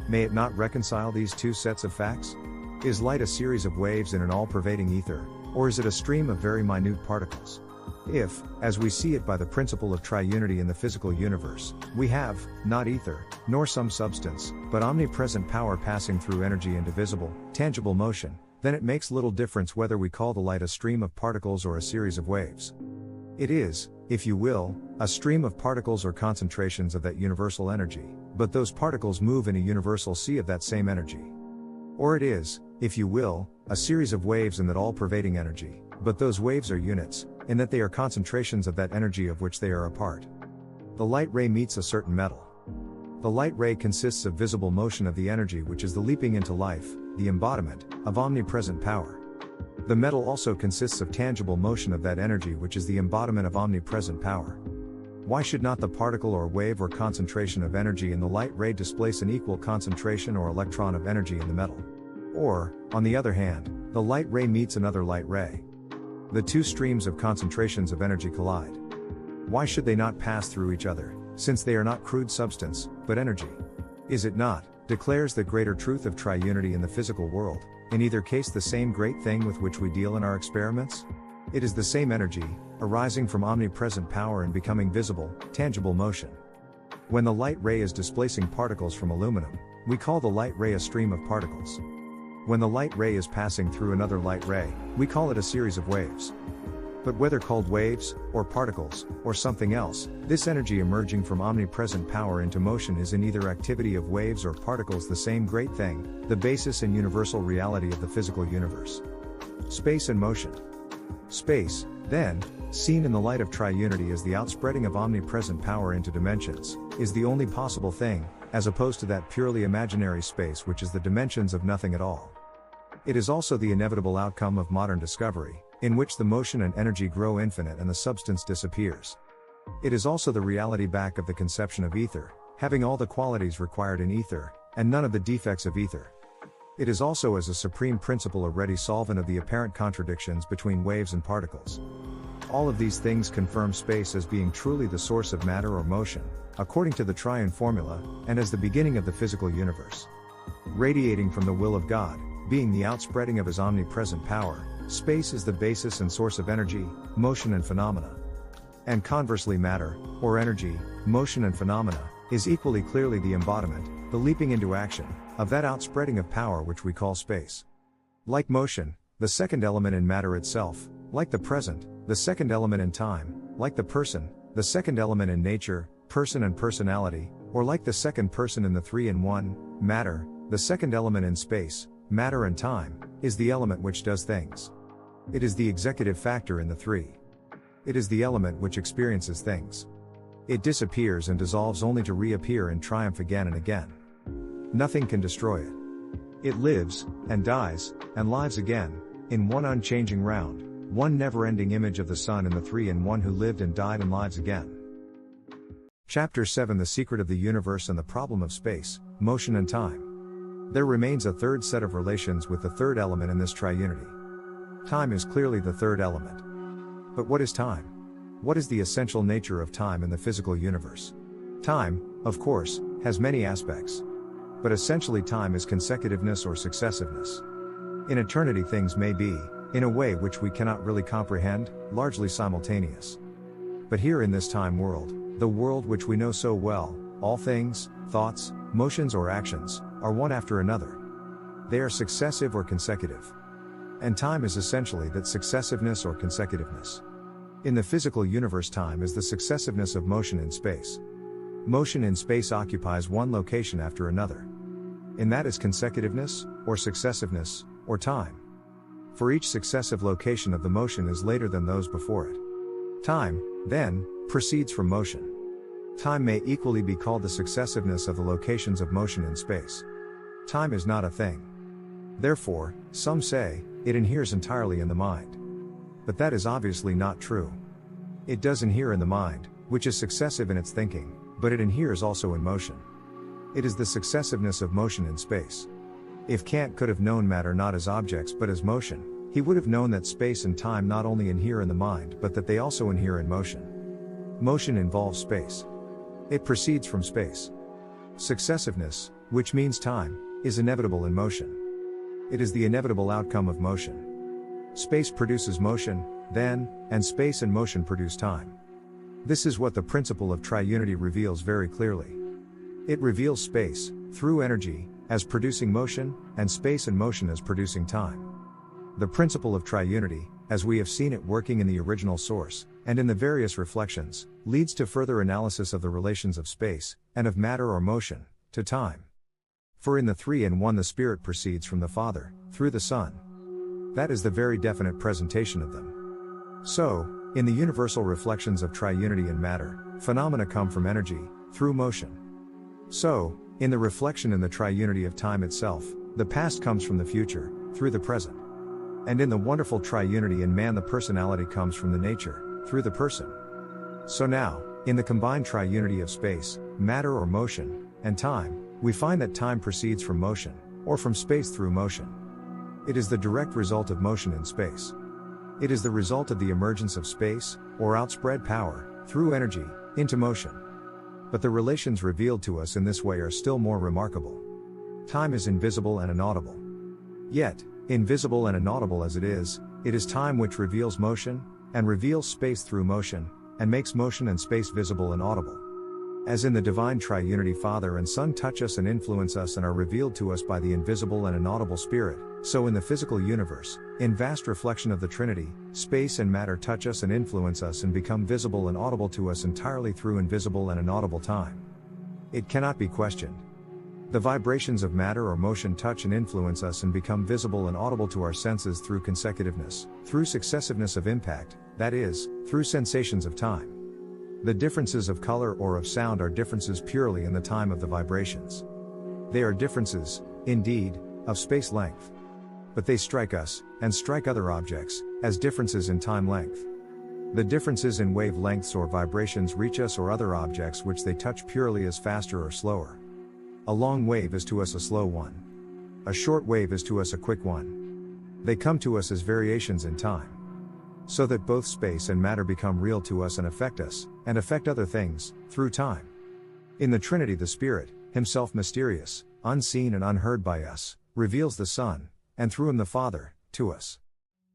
May it not reconcile these two sets of facts? Is light a series of waves in an all-pervading ether, or is it a stream of very minute particles? If, as we see it by the principle of triunity in the physical universe, we have, not ether, nor some substance, but omnipresent power passing through energy into visible, tangible motion, then it makes little difference whether we call the light a stream of particles or a series of waves. It is, if you will, a stream of particles or concentrations of that universal energy, but those particles move in a universal sea of that same energy. Or it is, if you will, a series of waves in that all-pervading energy, but those waves are units, in that they are concentrations of that energy of which they are a part. The light ray meets a certain metal. The light ray consists of visible motion of the energy which is the leaping into life, the embodiment, of omnipresent power. The metal also consists of tangible motion of that energy which is the embodiment of omnipresent power. Why should not the particle or wave or concentration of energy in the light ray displace an equal concentration or electron of energy in the metal? Or, on the other hand, the light ray meets another light ray. The two streams of concentrations of energy collide. Why should they not pass through each other, since they are not crude substance, but energy? Is it not, declares the greater truth of triunity in the physical world, in either case the same great thing with which we deal in our experiments? It is the same energy, arising from omnipresent power and becoming visible, tangible motion. When the light ray is displacing particles from aluminum, we call the light ray a stream of particles. When the light ray is passing through another light ray, we call it a series of waves. But whether called waves, or particles, or something else, this energy emerging from omnipresent power into motion is in either activity of waves or particles the same great thing, the basis and universal reality of the physical universe. Space and motion. Space, then, seen in the light of triunity as the outspreading of omnipresent power into dimensions, is the only possible thing, as opposed to that purely imaginary space which is the dimensions of nothing at all. It is also the inevitable outcome of modern discovery, in which the motion and energy grow infinite and the substance disappears. It is also the reality back of the conception of ether, having all the qualities required in ether, and none of the defects of ether. It is also as a supreme principle a ready solvent of the apparent contradictions between waves and particles. All of these things confirm space as being truly the source of matter or motion, according to the triune formula, and as the beginning of the physical universe. Radiating from the will of God, being the outspreading of his omnipresent power, space is the basis and source of energy, motion and phenomena. And conversely matter, or energy, motion and phenomena, is equally clearly the embodiment, the leaping into action, of that outspreading of power which we call space. Like motion, the second element in matter itself, like the present, the second element in time, like the person, the second element in nature, person and personality, or like the second person in the three in one, matter, the second element in space, matter and time, is the element which does things. It is the executive factor in the three. It is the element which experiences things. It disappears and dissolves only to reappear in triumph again and again. Nothing can destroy it. It lives, and dies, and lives again, in one unchanging round, one never-ending image of the Son in the Three-in-One who lived and died and lives again. Chapter 7: The Secret of the Universe and the Problem of Space, Motion and Time. There remains a third set of relations with the third element in this triunity. Time is clearly the third element. But what is time? What is the essential nature of time in the physical universe? Time, of course, has many aspects. But essentially time is consecutiveness or successiveness. In eternity things may be, in a way which we cannot really comprehend, largely simultaneous. But here in this time world, the world which we know so well, all things, thoughts, motions or actions, are one after another. They are successive or consecutive. And time is essentially that successiveness or consecutiveness. In the physical universe, time is the successiveness of motion in space. Motion in space occupies one location after another. And that is consecutiveness, or successiveness, or time. For each successive location of the motion is later than those before it. Time, then, proceeds from motion. Time may equally be called the successiveness of the locations of motion in space. Time is not a thing. Therefore, some say, it inheres entirely in the mind. But that is obviously not true. It does inhere in the mind, which is successive in its thinking, but it inheres also in motion. It is the successiveness of motion in space. If Kant could have known matter not as objects but as motion, he would have known that space and time not only inhere in the mind but that they also inhere in motion. Motion involves space. It proceeds from space. Successiveness, which means time, is inevitable in motion. It is the inevitable outcome of motion. Space produces motion, then, and space and motion produce time. This is what the principle of triunity reveals very clearly. It reveals space, through energy, as producing motion, and space and motion as producing time. The principle of triunity, as we have seen it working in the original source, and in the various reflections, leads to further analysis of the relations of space, and of matter or motion, to time. For in the Three-in-One the Spirit proceeds from the Father, through the Son. That is the very definite presentation of them. So, in the universal reflections of triunity in matter, phenomena come from energy, through motion. So, in the reflection in the triunity of time itself, the past comes from the future, through the present. And in the wonderful triunity in man the personality comes from the nature, through the person. So now, in the combined triunity of space, matter or motion, and time, we find that time proceeds from motion, or from space through motion. It is the direct result of motion in space. It is the result of the emergence of space, or outspread power, through energy, into motion. But the relations revealed to us in this way are still more remarkable. Time is invisible and inaudible. Yet, invisible and inaudible as it is time which reveals motion, and reveals space through motion, and makes motion and space visible and audible. As in the divine triunity Father and Son touch us and influence us and are revealed to us by the invisible and inaudible Spirit, so in the physical universe, in vast reflection of the Trinity, space and matter touch us and influence us and become visible and audible to us entirely through invisible and inaudible time. It cannot be questioned. The vibrations of matter or motion touch and influence us and become visible and audible to our senses through consecutiveness, through successiveness of impact, that is, through sensations of time. The differences of color or of sound are differences purely in the time of the vibrations. They are differences, indeed, of space length. But they strike us, and strike other objects, as differences in time length. The differences in wave lengths or vibrations reach us or other objects which they touch purely as faster or slower. A long wave is to us a slow one. A short wave is to us a quick one. They come to us as variations in time. So that both space and matter become real to us and affect other things, through time. In the Trinity the Spirit, Himself mysterious, unseen and unheard by us, reveals the Son, and through Him the Father, to us.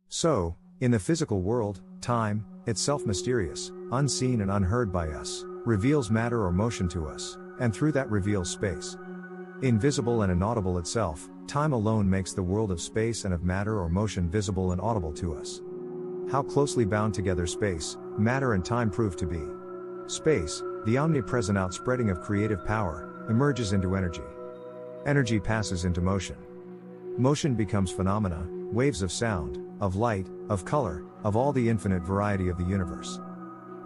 So, in the physical world, time, itself mysterious, unseen and unheard by us, reveals matter or motion to us, and through that reveals space. Invisible and inaudible itself, time alone makes the world of space and of matter or motion visible and audible to us. How closely bound together space, matter and time prove to be. Space, the omnipresent outspreading of creative power, emerges into energy. Energy passes into motion. Motion becomes phenomena, waves of sound, of light, of color, of all the infinite variety of the universe.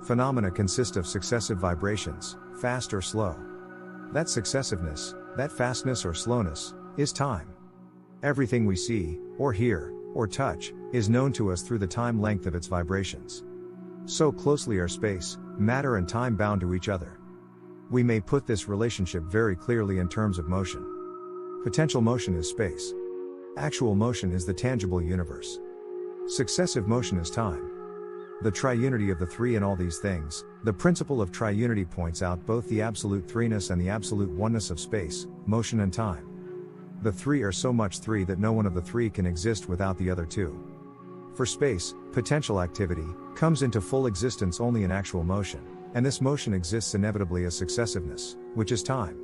Phenomena consist of successive vibrations, fast or slow. That successiveness, that fastness or slowness, is time. Everything we see, or hear, or touch, is known to us through the time length of its vibrations. So closely are space, matter and time bound to each other. We may put this relationship very clearly in terms of motion. Potential motion is space. Actual motion is the tangible universe. Successive motion is time. The triunity of the three in all these things, the principle of triunity points out both the absolute threeness and the absolute oneness of space, motion and time. The three are so much three that no one of the three can exist without the other two. For space, potential activity comes into full existence only in actual motion, and this motion exists inevitably as successiveness, which is time.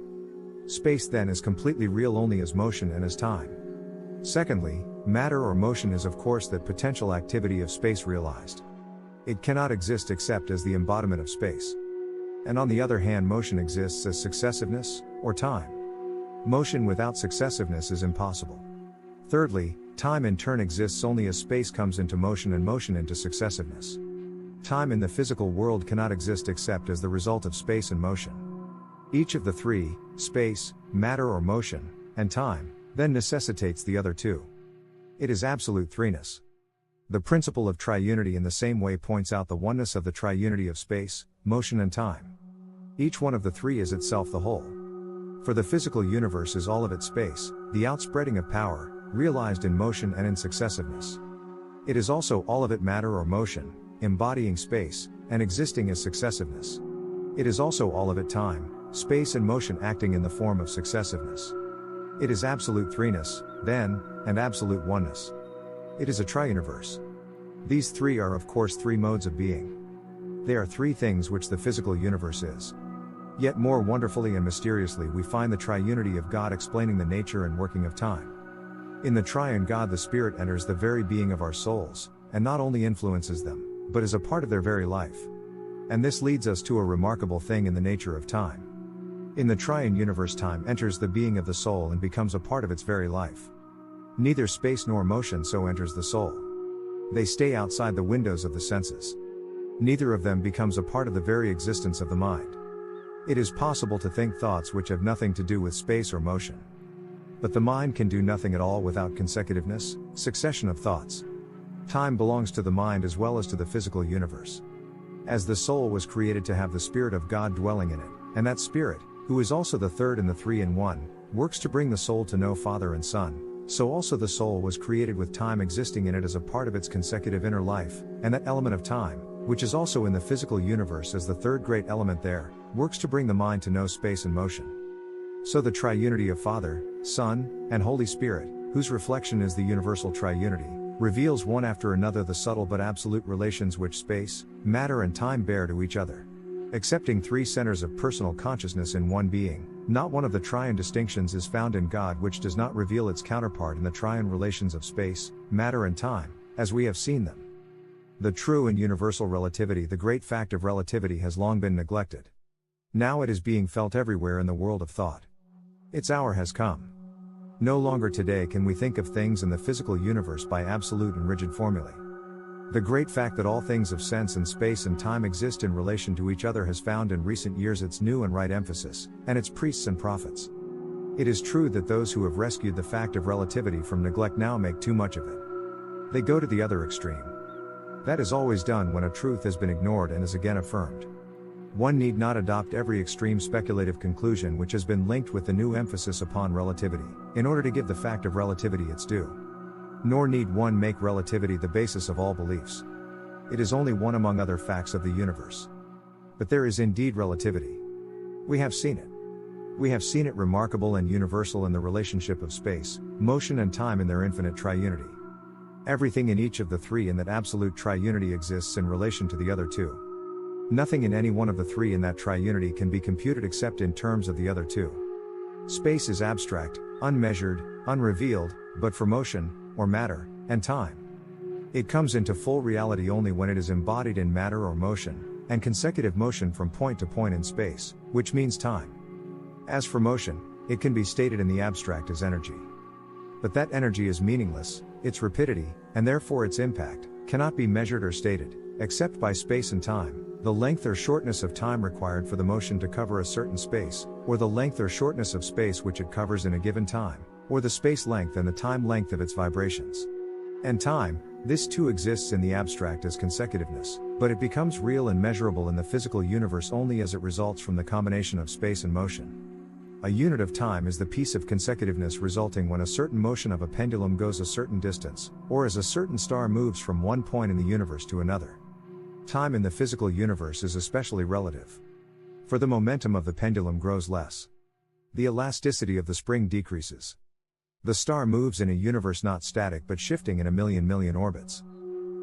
Space then is completely real only as motion and as time. Secondly, matter or motion is of course that potential activity of space realized. It cannot exist except as the embodiment of space. And on the other hand, motion exists as successiveness, or time. Motion without successiveness is impossible. Thirdly, time in turn exists only as space comes into motion and motion into successiveness. Time in the physical world cannot exist except as the result of space and motion. Each of the three, space, matter or motion, and time, then necessitates the other two. It is absolute threeness. The principle of triunity in the same way points out the oneness of the triunity of space, motion and time. Each one of the three is itself the whole. For the physical universe is all of its space, the outspreading of power, realized in motion and in successiveness. It is also all of it matter or motion, embodying space, and existing as successiveness. It is also all of it time, space and motion acting in the form of successiveness. It is absolute threeness, then, and absolute oneness. It is a triuniverse. These three are of course three modes of being. They are three things which the physical universe is. Yet more wonderfully and mysteriously we find the triunity of God explaining the nature and working of time. In the triune God the Spirit enters the very being of our souls, and not only influences them, but is a part of their very life. And this leads us to a remarkable thing in the nature of time. In the triune universe time enters the being of the soul and becomes a part of its very life. Neither space nor motion so enters the soul. They stay outside the windows of the senses. Neither of them becomes a part of the very existence of the mind. It is possible to think thoughts which have nothing to do with space or motion. But the mind can do nothing at all without consecutiveness, succession of thoughts. Time belongs to the mind as well as to the physical universe. As the soul was created to have the Spirit of God dwelling in it, and that Spirit, who is also the third in the three in one, works to bring the soul to know Father and Son, so also the soul was created with time existing in it as a part of its consecutive inner life, and that element of time, which is also in the physical universe as the third great element there, works to bring the mind to know space and motion. So the triunity of Father, Son, and Holy Spirit, whose reflection is the universal triunity, reveals one after another the subtle but absolute relations which space, matter and time bear to each other. Accepting three centers of personal consciousness in one being, not one of the triune distinctions is found in God which does not reveal its counterpart in the triune relations of space, matter and time, as we have seen them. The true and universal relativity, the great fact of relativity, has long been neglected. Now it is being felt everywhere in the world of thought. Its hour has come. No longer today can we think of things in the physical universe by absolute and rigid formulae. The great fact that all things of sense and space and time exist in relation to each other has found in recent years its new and right emphasis, and its priests and prophets. It is true that those who have rescued the fact of relativity from neglect now make too much of it. They go to the other extreme. That is always done when a truth has been ignored and is again affirmed. One need not adopt every extreme speculative conclusion which has been linked with the new emphasis upon relativity, in order to give the fact of relativity its due. Nor need one make relativity the basis of all beliefs. It is only one among other facts of the universe. But there is indeed relativity. We have seen it. We have seen it remarkable and universal in the relationship of space, motion and time in their infinite triunity. Everything in each of the three in that absolute triunity exists in relation to the other two. Nothing in any one of the three in that triunity can be computed except in terms of the other two. Space is abstract, unmeasured, unrevealed, but for motion, or matter, and time. It comes into full reality only when it is embodied in matter or motion, and consecutive motion from point to point in space, which means time. As for motion, it can be stated in the abstract as energy. But that energy is meaningless, its rapidity, and therefore its impact, cannot be measured or stated, except by space and time, the length or shortness of time required for the motion to cover a certain space, or the length or shortness of space which it covers in a given time, or the space length and the time length of its vibrations. And time, this too exists in the abstract as consecutiveness, but it becomes real and measurable in the physical universe only as it results from the combination of space and motion. A unit of time is the piece of consecutiveness resulting when a certain motion of a pendulum goes a certain distance, or as a certain star moves from one point in the universe to another. Time in the physical universe is especially relative. For the momentum of the pendulum grows less. The elasticity of the spring decreases. The star moves in a universe not static but shifting in a million orbits.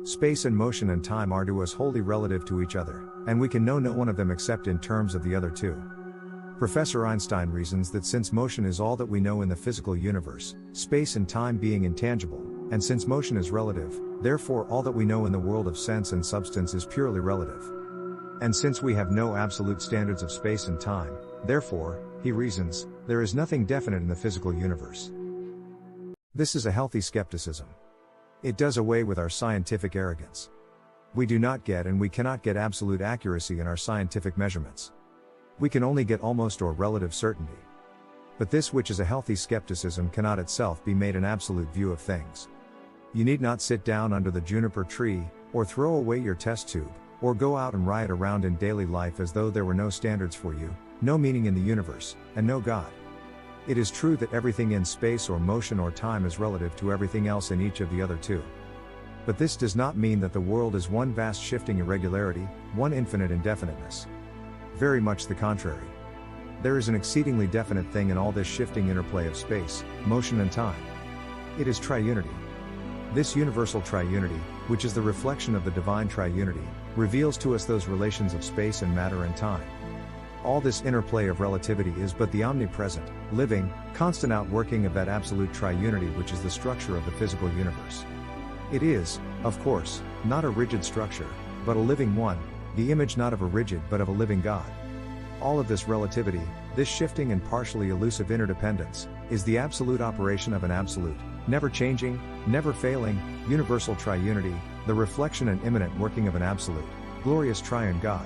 Space and motion and time are to us wholly relative to each other, and we can know no one of them except in terms of the other two. Professor Einstein reasons that since motion is all that we know in the physical universe, space and time being intangible, and since motion is relative, therefore all that we know in the world of sense and substance is purely relative. And since we have no absolute standards of space and time, therefore, he reasons, there is nothing definite in the physical universe. This is a healthy skepticism. It does away with our scientific arrogance. We do not get and we cannot get absolute accuracy in our scientific measurements. We can only get almost or relative certainty. But this which is a healthy skepticism cannot itself be made an absolute view of things. You need not sit down under the juniper tree, or throw away your test tube, or go out and riot around in daily life as though there were no standards for you, no meaning in the universe, and no God. It is true that everything in space or motion or time is relative to everything else in each of the other two. But this does not mean that the world is one vast shifting irregularity, one infinite indefiniteness. Very much the contrary. There is an exceedingly definite thing in all this shifting interplay of space, motion and time. It is triunity. This universal triunity, which is the reflection of the divine triunity, reveals to us those relations of space and matter and time. All this interplay of relativity is but the omnipresent, living, constant outworking of that absolute triunity which is the structure of the physical universe. It is, of course, not a rigid structure, but a living one, the image not of a rigid but of a living God. All of this relativity, this shifting and partially elusive interdependence, is the absolute operation of an absolute, never changing, never failing, universal triunity, the reflection and immanent working of an absolute, glorious triune God.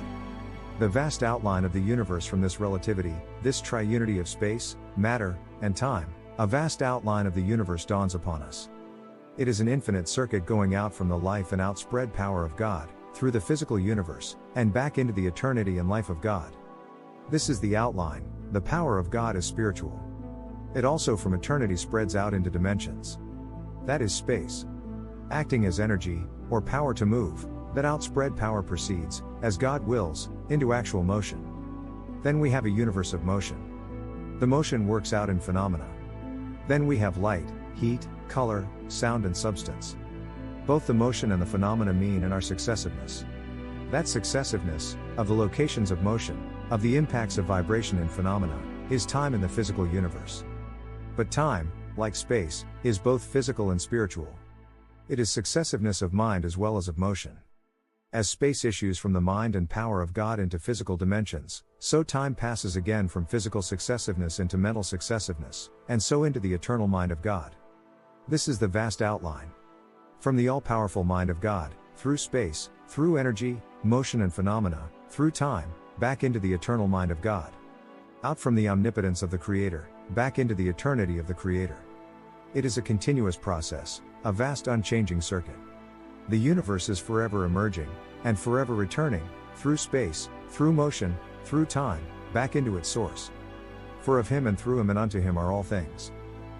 The vast outline of the universe from this relativity, this triunity of space, matter, and time, a vast outline of the universe dawns upon us. It is an infinite circuit going out from the life and outspread power of God, through the physical universe, and back into the eternity and life of God. This is the outline. The power of God is spiritual. It also from eternity spreads out into dimensions. That is space. Acting as energy, or power to move, that outspread power proceeds, as God wills, into actual motion. Then we have a universe of motion. The motion works out in phenomena. Then we have light, heat, color, sound and substance. Both the motion and the phenomena mean in our successiveness. That successiveness, of the locations of motion, of the impacts of vibration in phenomena, is time in the physical universe. But time, like space, is both physical and spiritual. It is successiveness of mind as well as of motion. As space issues from the mind and power of God into physical dimensions, so time passes again from physical successiveness into mental successiveness, and so into the eternal mind of God. This is the vast outline. From the all-powerful mind of God, through space, through energy, motion and phenomena, through time, back into the eternal mind of God. Out from the omnipotence of the Creator, back into the eternity of the Creator. It is a continuous process, a vast unchanging circuit. The universe is forever emerging, and forever returning, through space, through motion, through time, back into its source. For of Him and through Him and unto Him are all things.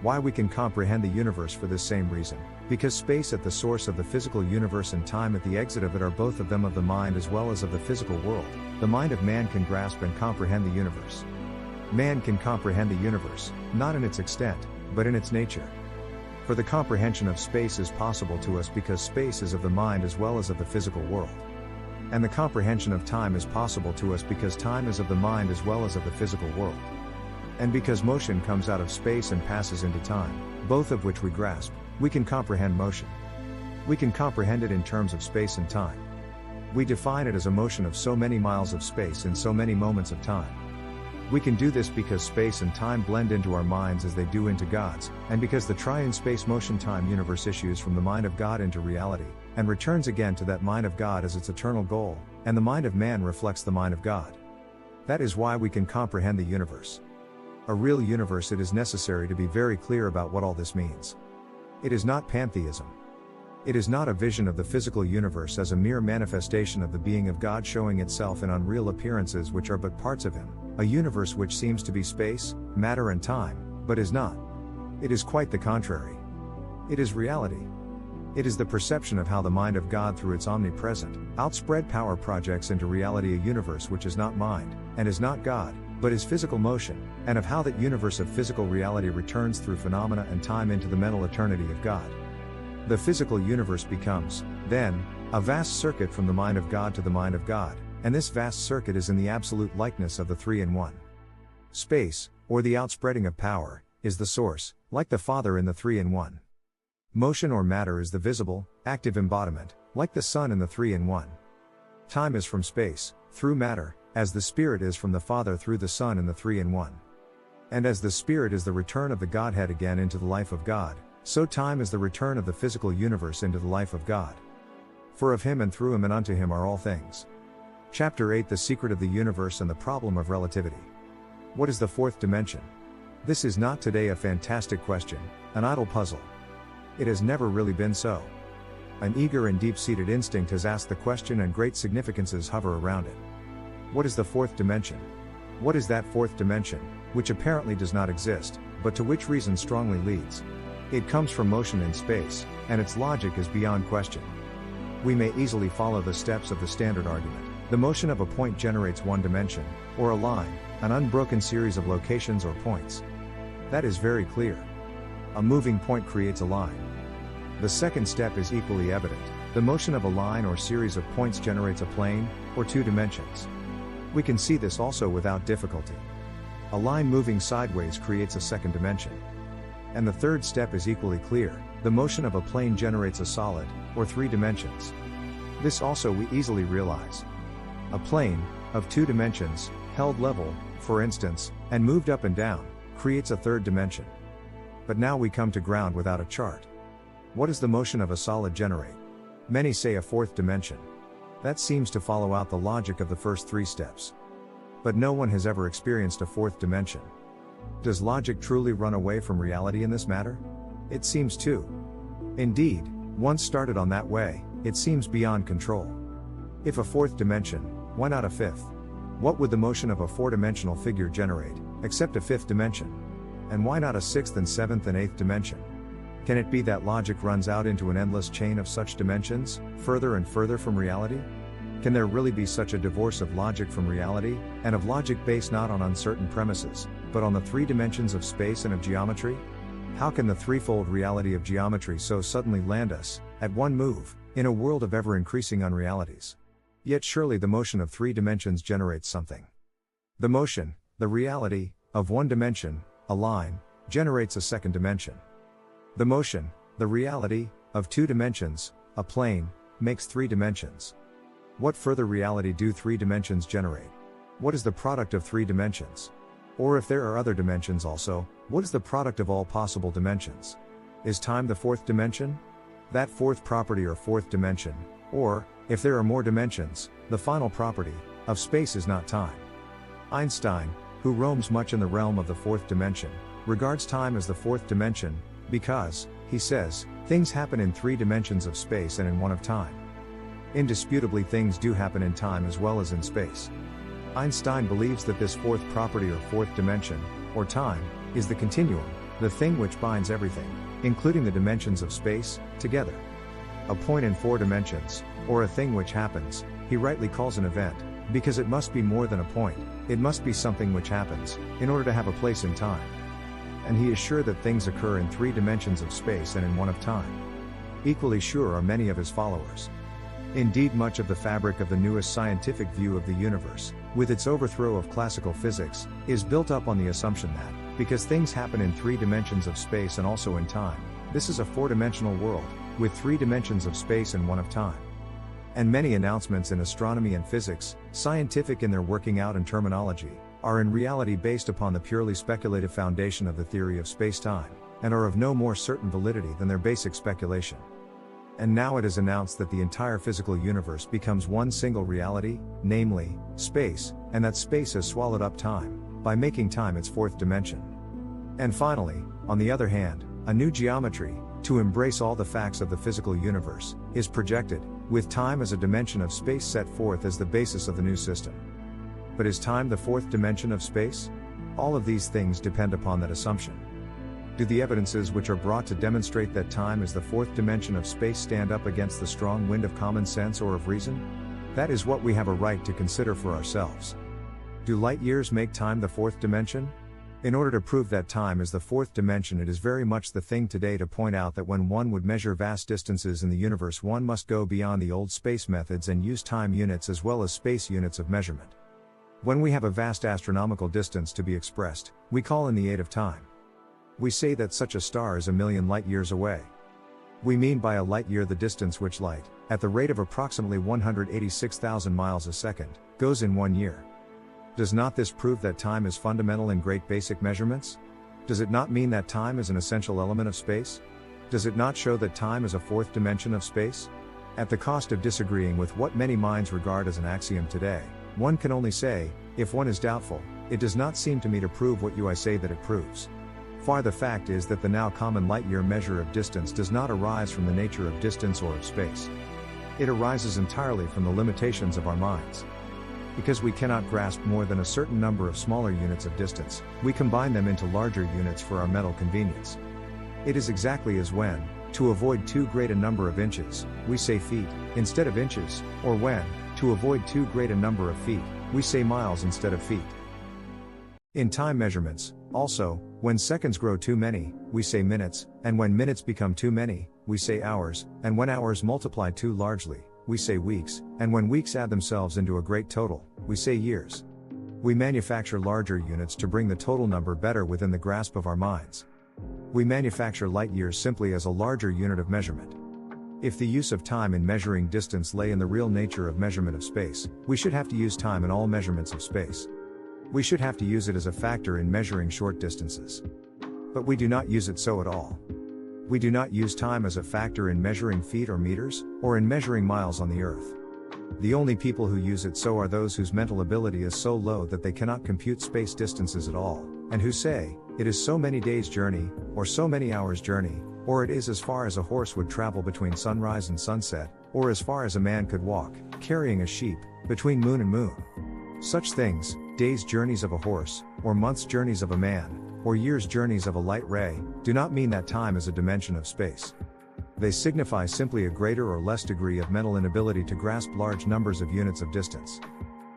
Why we can comprehend the universe for this same reason, because space at the source of the physical universe and time at the exit of it are both of them of the mind as well as of the physical world. The mind of man can grasp and comprehend the universe. Man can comprehend the universe, not in its extent, but in its nature. For the comprehension of space is possible to us because space is of the mind as well as of the physical world. And the comprehension of time is possible to us because time is of the mind as well as of the physical world. And because motion comes out of space and passes into time, both of which we grasp, we can comprehend motion. We can comprehend it in terms of space and time. We define it as a motion of so many miles of space in so many moments of time. We can do this because space and time blend into our minds as they do into God's, and because the triune space motion time universe issues from the mind of God into reality, and returns again to that mind of God as its eternal goal, and the mind of man reflects the mind of God. That is why we can comprehend the universe. A real universe, it is necessary to be very clear about what all this means. It is not pantheism. It is not a vision of the physical universe as a mere manifestation of the being of God showing itself in unreal appearances which are but parts of Him, a universe which seems to be space, matter and time, but is not. It is quite the contrary. It is reality. It is the perception of how the mind of God through its omnipresent, outspread power projects into reality a universe which is not mind, and is not God, but is physical motion, and of how that universe of physical reality returns through phenomena and time into the mental eternity of God. The physical universe becomes, then, a vast circuit from the mind of God to the mind of God, and this vast circuit is in the absolute likeness of the Three in One. Space, or the outspreading of power, is the source, like the Father in the Three in One. Motion or matter is the visible, active embodiment, like the Son in the Three in One. Time is from space, through matter, as the Spirit is from the Father through the Son in the Three in One. And as the Spirit is the return of the Godhead again into the life of God, so time is the return of the physical universe into the life of God. For of Him and through Him and unto Him are all things. Chapter 8: The Secret of the Universe and the Problem of Relativity. What is the fourth dimension? This is not today a fantastic question, an idle puzzle. It has never really been so. An eager and deep-seated instinct has asked the question and great significances hover around it. What is the fourth dimension? What is that fourth dimension, which apparently does not exist, but to which reason strongly leads? It comes from motion in space, and its logic is beyond question. We may easily follow the steps of the standard argument. The motion of a point generates one dimension, or a line, an unbroken series of locations or points. That is very clear. A moving point creates a line. The second step is equally evident. The motion of a line or series of points generates a plane, or two dimensions. We can see this also without difficulty. A line moving sideways creates a second dimension. And the third step is equally clear. The motion of a plane generates a solid, or three dimensions. This also we easily realize. A plane, of two dimensions, held level, for instance, and moved up and down, creates a third dimension. But now we come to ground without a chart. What does the motion of a solid generate? Many say a fourth dimension. That seems to follow out the logic of the first three steps. But no one has ever experienced a fourth dimension. Does logic truly run away from reality in this matter? It seems to. Indeed, once started on that way, it seems beyond control. If a fourth dimension, why not a fifth? What would the motion of a four-dimensional figure generate, except a fifth dimension? And why not a sixth and seventh and eighth dimension? Can it be that logic runs out into an endless chain of such dimensions, further and further from reality? Can there really be such a divorce of logic from reality, and of logic based not on uncertain premises, but on the three dimensions of space and of geometry? How can the threefold reality of geometry so suddenly land us, at one move, in a world of ever-increasing unrealities? Yet surely the motion of three dimensions generates something. The motion, the reality, of one dimension, a line, generates a second dimension. The motion, the reality, of two dimensions, a plane, makes three dimensions. What further reality do three dimensions generate? What is the product of three dimensions? Or if there are other dimensions also, what is the product of all possible dimensions? Is time the fourth dimension? That fourth property or fourth dimension, or, if there are more dimensions, the final property, of space is not time. Einstein, who roams much in the realm of the fourth dimension, regards time as the fourth dimension, because, he says, things happen in three dimensions of space and in one of time. Indisputably things do happen in time as well as in space. Einstein believes that this fourth property or fourth dimension, or time, is the continuum, the thing which binds everything, including the dimensions of space, together. A point in four dimensions, or a thing which happens, he rightly calls an event, because it must be more than a point, it must be something which happens, in order to have a place in time. And he is sure that things occur in three dimensions of space and in one of time. Equally sure are many of his followers. Indeed, much of the fabric of the newest scientific view of the universe, with its overthrow of classical physics, is built up on the assumption that, because things happen in three dimensions of space and also in time, this is a four-dimensional world, with three dimensions of space and one of time. And many announcements in astronomy and physics, scientific in their working out and terminology, are in reality based upon the purely speculative foundation of the theory of space-time, and are of no more certain validity than their basic speculation. And now it is announced that the entire physical universe becomes one single reality, namely, space, and that space has swallowed up time, by making time its fourth dimension. And finally, on the other hand, a new geometry, to embrace all the facts of the physical universe, is projected, with time as a dimension of space set forth as the basis of the new system. But is time the fourth dimension of space? All of these things depend upon that assumption. Do the evidences which are brought to demonstrate that time is the fourth dimension of space stand up against the strong wind of common sense or of reason? That is what we have a right to consider for ourselves. Do light years make time the fourth dimension? In order to prove that time is the fourth dimension, it is very much the thing today to point out that when one would measure vast distances in the universe, one must go beyond the old space methods and use time units as well as space units of measurement. When we have a vast astronomical distance to be expressed, we call in the aid of time. We say that such a star is 1,000,000 light years away. We mean by a light year the distance which light, at the rate of approximately 186,000 miles a second, goes in 1 year. Does not this prove that time is fundamental in great basic measurements? Does it not mean that time is an essential element of space? Does it not show that time is a fourth dimension of space? At the cost of disagreeing with what many minds regard as an axiom today, one can only say, if one is doubtful, it does not seem to me to prove what I say that it proves. For the fact is that the now common light year measure of distance does not arise from the nature of distance or of space. It arises entirely from the limitations of our minds. Because we cannot grasp more than a certain number of smaller units of distance, we combine them into larger units for our mental convenience. It is exactly as when, to avoid too great a number of inches, we say feet, instead of inches, or when, to avoid too great a number of feet, we say miles instead of feet. In time measurements, also, when seconds grow too many, we say minutes, and when minutes become too many, we say hours, and when hours multiply too largely, we say weeks, and when weeks add themselves into a great total, we say years. We manufacture larger units to bring the total number better within the grasp of our minds. We manufacture light years simply as a larger unit of measurement. If the use of time in measuring distance lay in the real nature of measurement of space, we should have to use time in all measurements of space. We should have to use it as a factor in measuring short distances. But we do not use it so at all. We do not use time as a factor in measuring feet or meters, or in measuring miles on the earth. The only people who use it so are those whose mental ability is so low that they cannot compute space distances at all, and who say, it is so many days' journey, or so many hours' journey, or it is as far as a horse would travel between sunrise and sunset, or as far as a man could walk, carrying a sheep, between moon and moon. Such things, days' journeys of a horse, or months' journeys of a man, or years' journeys of a light ray, do not mean that time is a dimension of space. They signify simply a greater or less degree of mental inability to grasp large numbers of units of distance.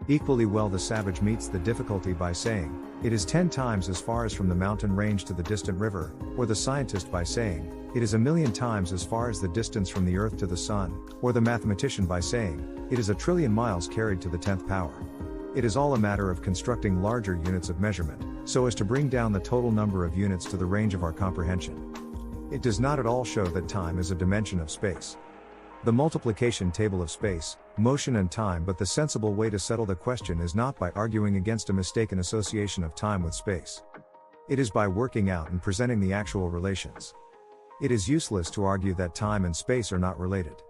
Equally well, the savage meets the difficulty by saying, it is 10 times as far as from the mountain range to the distant river, or the scientist by saying, it is 1,000,000 times as far as the distance from the earth to the sun, or the mathematician by saying, it is 1,000,000,000,000 miles carried to the 10th power. It is all a matter of constructing larger units of measurement, so as to bring down the total number of units to the range of our comprehension. It does not at all show that time is a dimension of space. The multiplication table of space, motion and time, but the sensible way to settle the question is not by arguing against a mistaken association of time with space. It is by working out and presenting the actual relations. It is useless to argue that time and space are not related.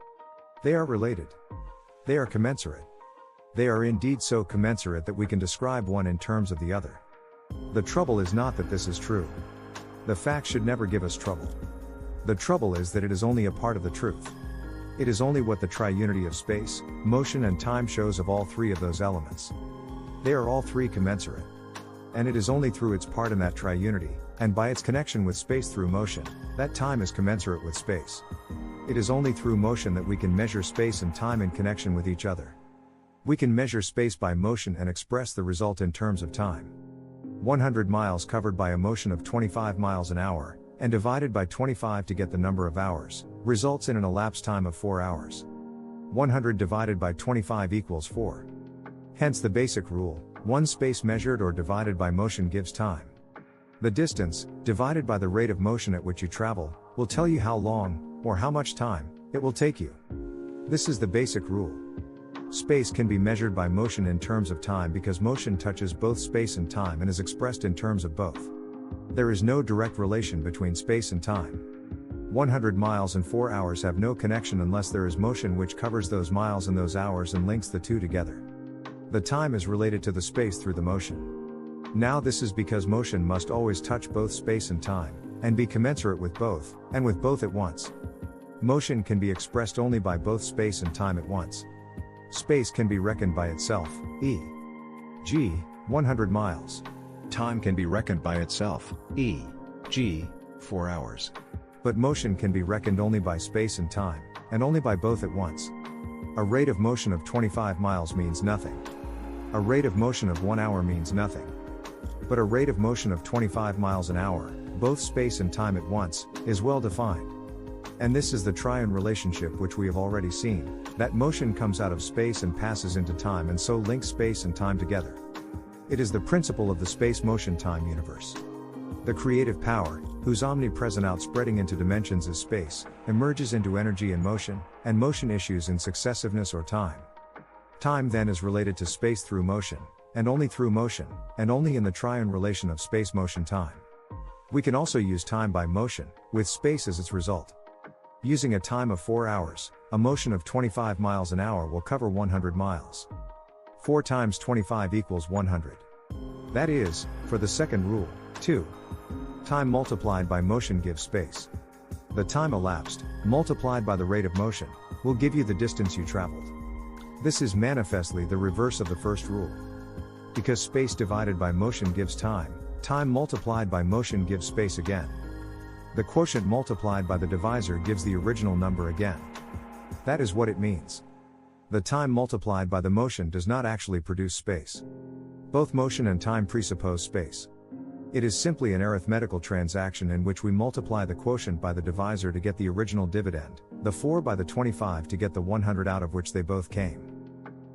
They are related. They are commensurate. They are indeed so commensurate that we can describe one in terms of the other. The trouble is not that this is true. The fact should never give us trouble. The trouble is that it is only a part of the truth. It is only what the triunity of space, motion and time shows of all three of those elements. They are all three commensurate. And it is only through its part in that triunity, and by its connection with space through motion, that time is commensurate with space. It is only through motion that we can measure space and time in connection with each other. We can measure space by motion and express the result in terms of time. 100 miles covered by a motion of 25 miles an hour, and divided by 25 to get the number of hours, results in an elapsed time of 4 hours. 100 divided by 25 equals 4. Hence the basic rule, one space measured or divided by motion gives time. The distance, divided by the rate of motion at which you travel, will tell you how long, or how much time, it will take you. This is the basic rule. Space can be measured by motion in terms of time because motion touches both space and time and is expressed in terms of both. There is no direct relation between space and time. 100 miles and 4 hours have no connection unless there is motion which covers those miles and those hours and links the two together. The time is related to the space through the motion. Now this is because motion must always touch both space and time, and be commensurate with both, and with both at once. Motion can be expressed only by both space and time at once. Space can be reckoned by itself, e.g., 100 miles. Time can be reckoned by itself, e.g., 4 hours. But motion can be reckoned only by space and time, and only by both at once. A rate of motion of 25 miles means nothing. A rate of motion of 1 hour means nothing. But a rate of motion of 25 miles an hour, both space and time at once, is well defined. And this is the triune relationship which we have already seen, that motion comes out of space and passes into time and so links space and time together. It is the principle of the space-motion-time universe. The creative power, whose omnipresent outspreading into dimensions is space, emerges into energy and motion issues in successiveness or time. Time then is related to space through motion, and only through motion, and only in the triune relation of space-motion-time. We can also use time by motion, with space as its result. Using a time of 4 hours, a motion of 25 miles an hour will cover 100 miles. 4 times 25 equals 100. That is, for the second rule, 2. Time multiplied by motion gives space. The time elapsed, multiplied by the rate of motion, will give you the distance you traveled. This is manifestly the reverse of the first rule. Because space divided by motion gives time, time multiplied by motion gives space again. The quotient multiplied by the divisor gives the original number again. That is what it means. The time multiplied by the motion does not actually produce space. Both motion and time presuppose space. It is simply an arithmetical transaction in which we multiply the quotient by the divisor to get the original dividend, the 4 by the 25 to get the 100 out of which they both came.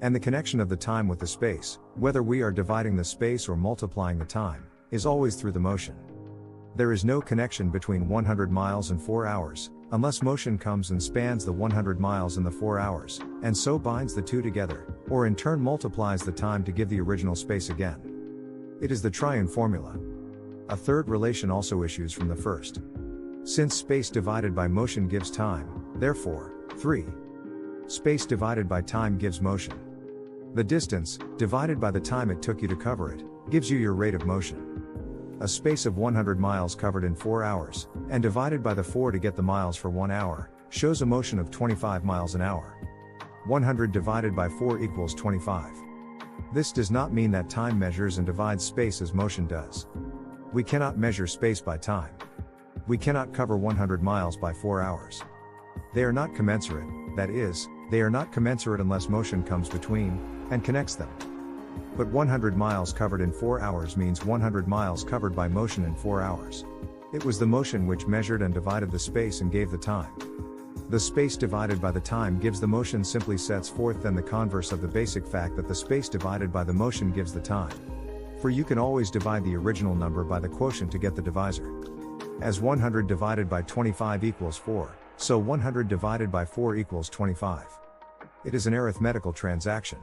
And the connection of the time with the space, whether we are dividing the space or multiplying the time, is always through the motion. There is no connection between 100 miles and 4 hours, unless motion comes and spans the 100 miles and the 4 hours, and so binds the two together, or in turn multiplies the time to give the original space again. It is the triune formula. A third relation also issues from the first. Since space divided by motion gives time, therefore, 3. Space divided by time gives motion. The distance, divided by the time it took you to cover it, gives you your rate of motion. A space of 100 miles covered in 4 hours, and divided by the 4 to get the miles for 1 hour, shows a motion of 25 miles an hour. 100 divided by 4 equals 25. This does not mean that time measures and divides space as motion does. We cannot measure space by time. We cannot cover 100 miles by 4 hours. They are not commensurate, that is, they are not commensurate unless motion comes between, and connects them. But 100 miles covered in 4 hours means 100 miles covered by motion in 4 hours. It was the motion which measured and divided the space and gave the time. The space divided by the time gives the motion simply sets forth then the converse of the basic fact that the space divided by the motion gives the time. For you can always divide the original number by the quotient to get the divisor. As 100 divided by 25 equals 4, so 100 divided by 4 equals 25. It is an arithmetical transaction.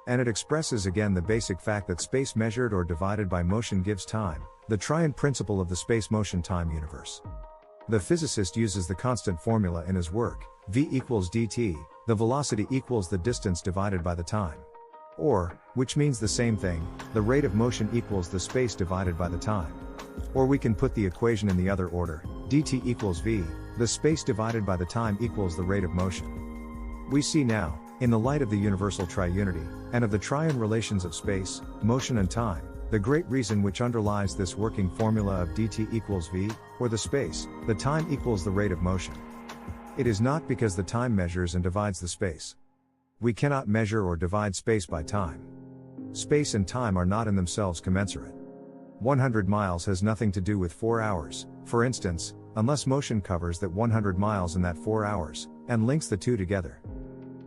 And it expresses again the basic fact that space measured or divided by motion gives time, the triune principle of the space-motion-time universe. The physicist uses the constant formula in his work, v equals dt, the velocity equals the distance divided by the time. Or, which means the same thing, the rate of motion equals the space divided by the time. Or we can put the equation in the other order, dt equals v, the space divided by the time equals the rate of motion. We see now, in the light of the universal triunity, and of the triune relations of space, motion and time, the great reason which underlies this working formula of dt equals v, or the space, the time equals the rate of motion. It is not because the time measures and divides the space. We cannot measure or divide space by time. Space and time are not in themselves commensurate. 100 miles has nothing to do with 4 hours, for instance, unless motion covers that 100 miles in that 4 hours, and links the two together.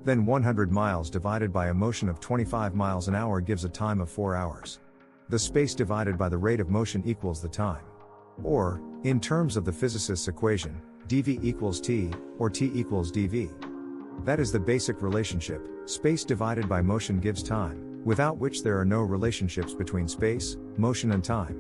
Then 100 miles divided by a motion of 25 miles an hour gives a time of 4 hours. The space divided by the rate of motion equals the time. Or, in terms of the physicist's equation, dv equals t, or t equals dv. That is the basic relationship, space divided by motion gives time, without which there are no relationships between space, motion and time.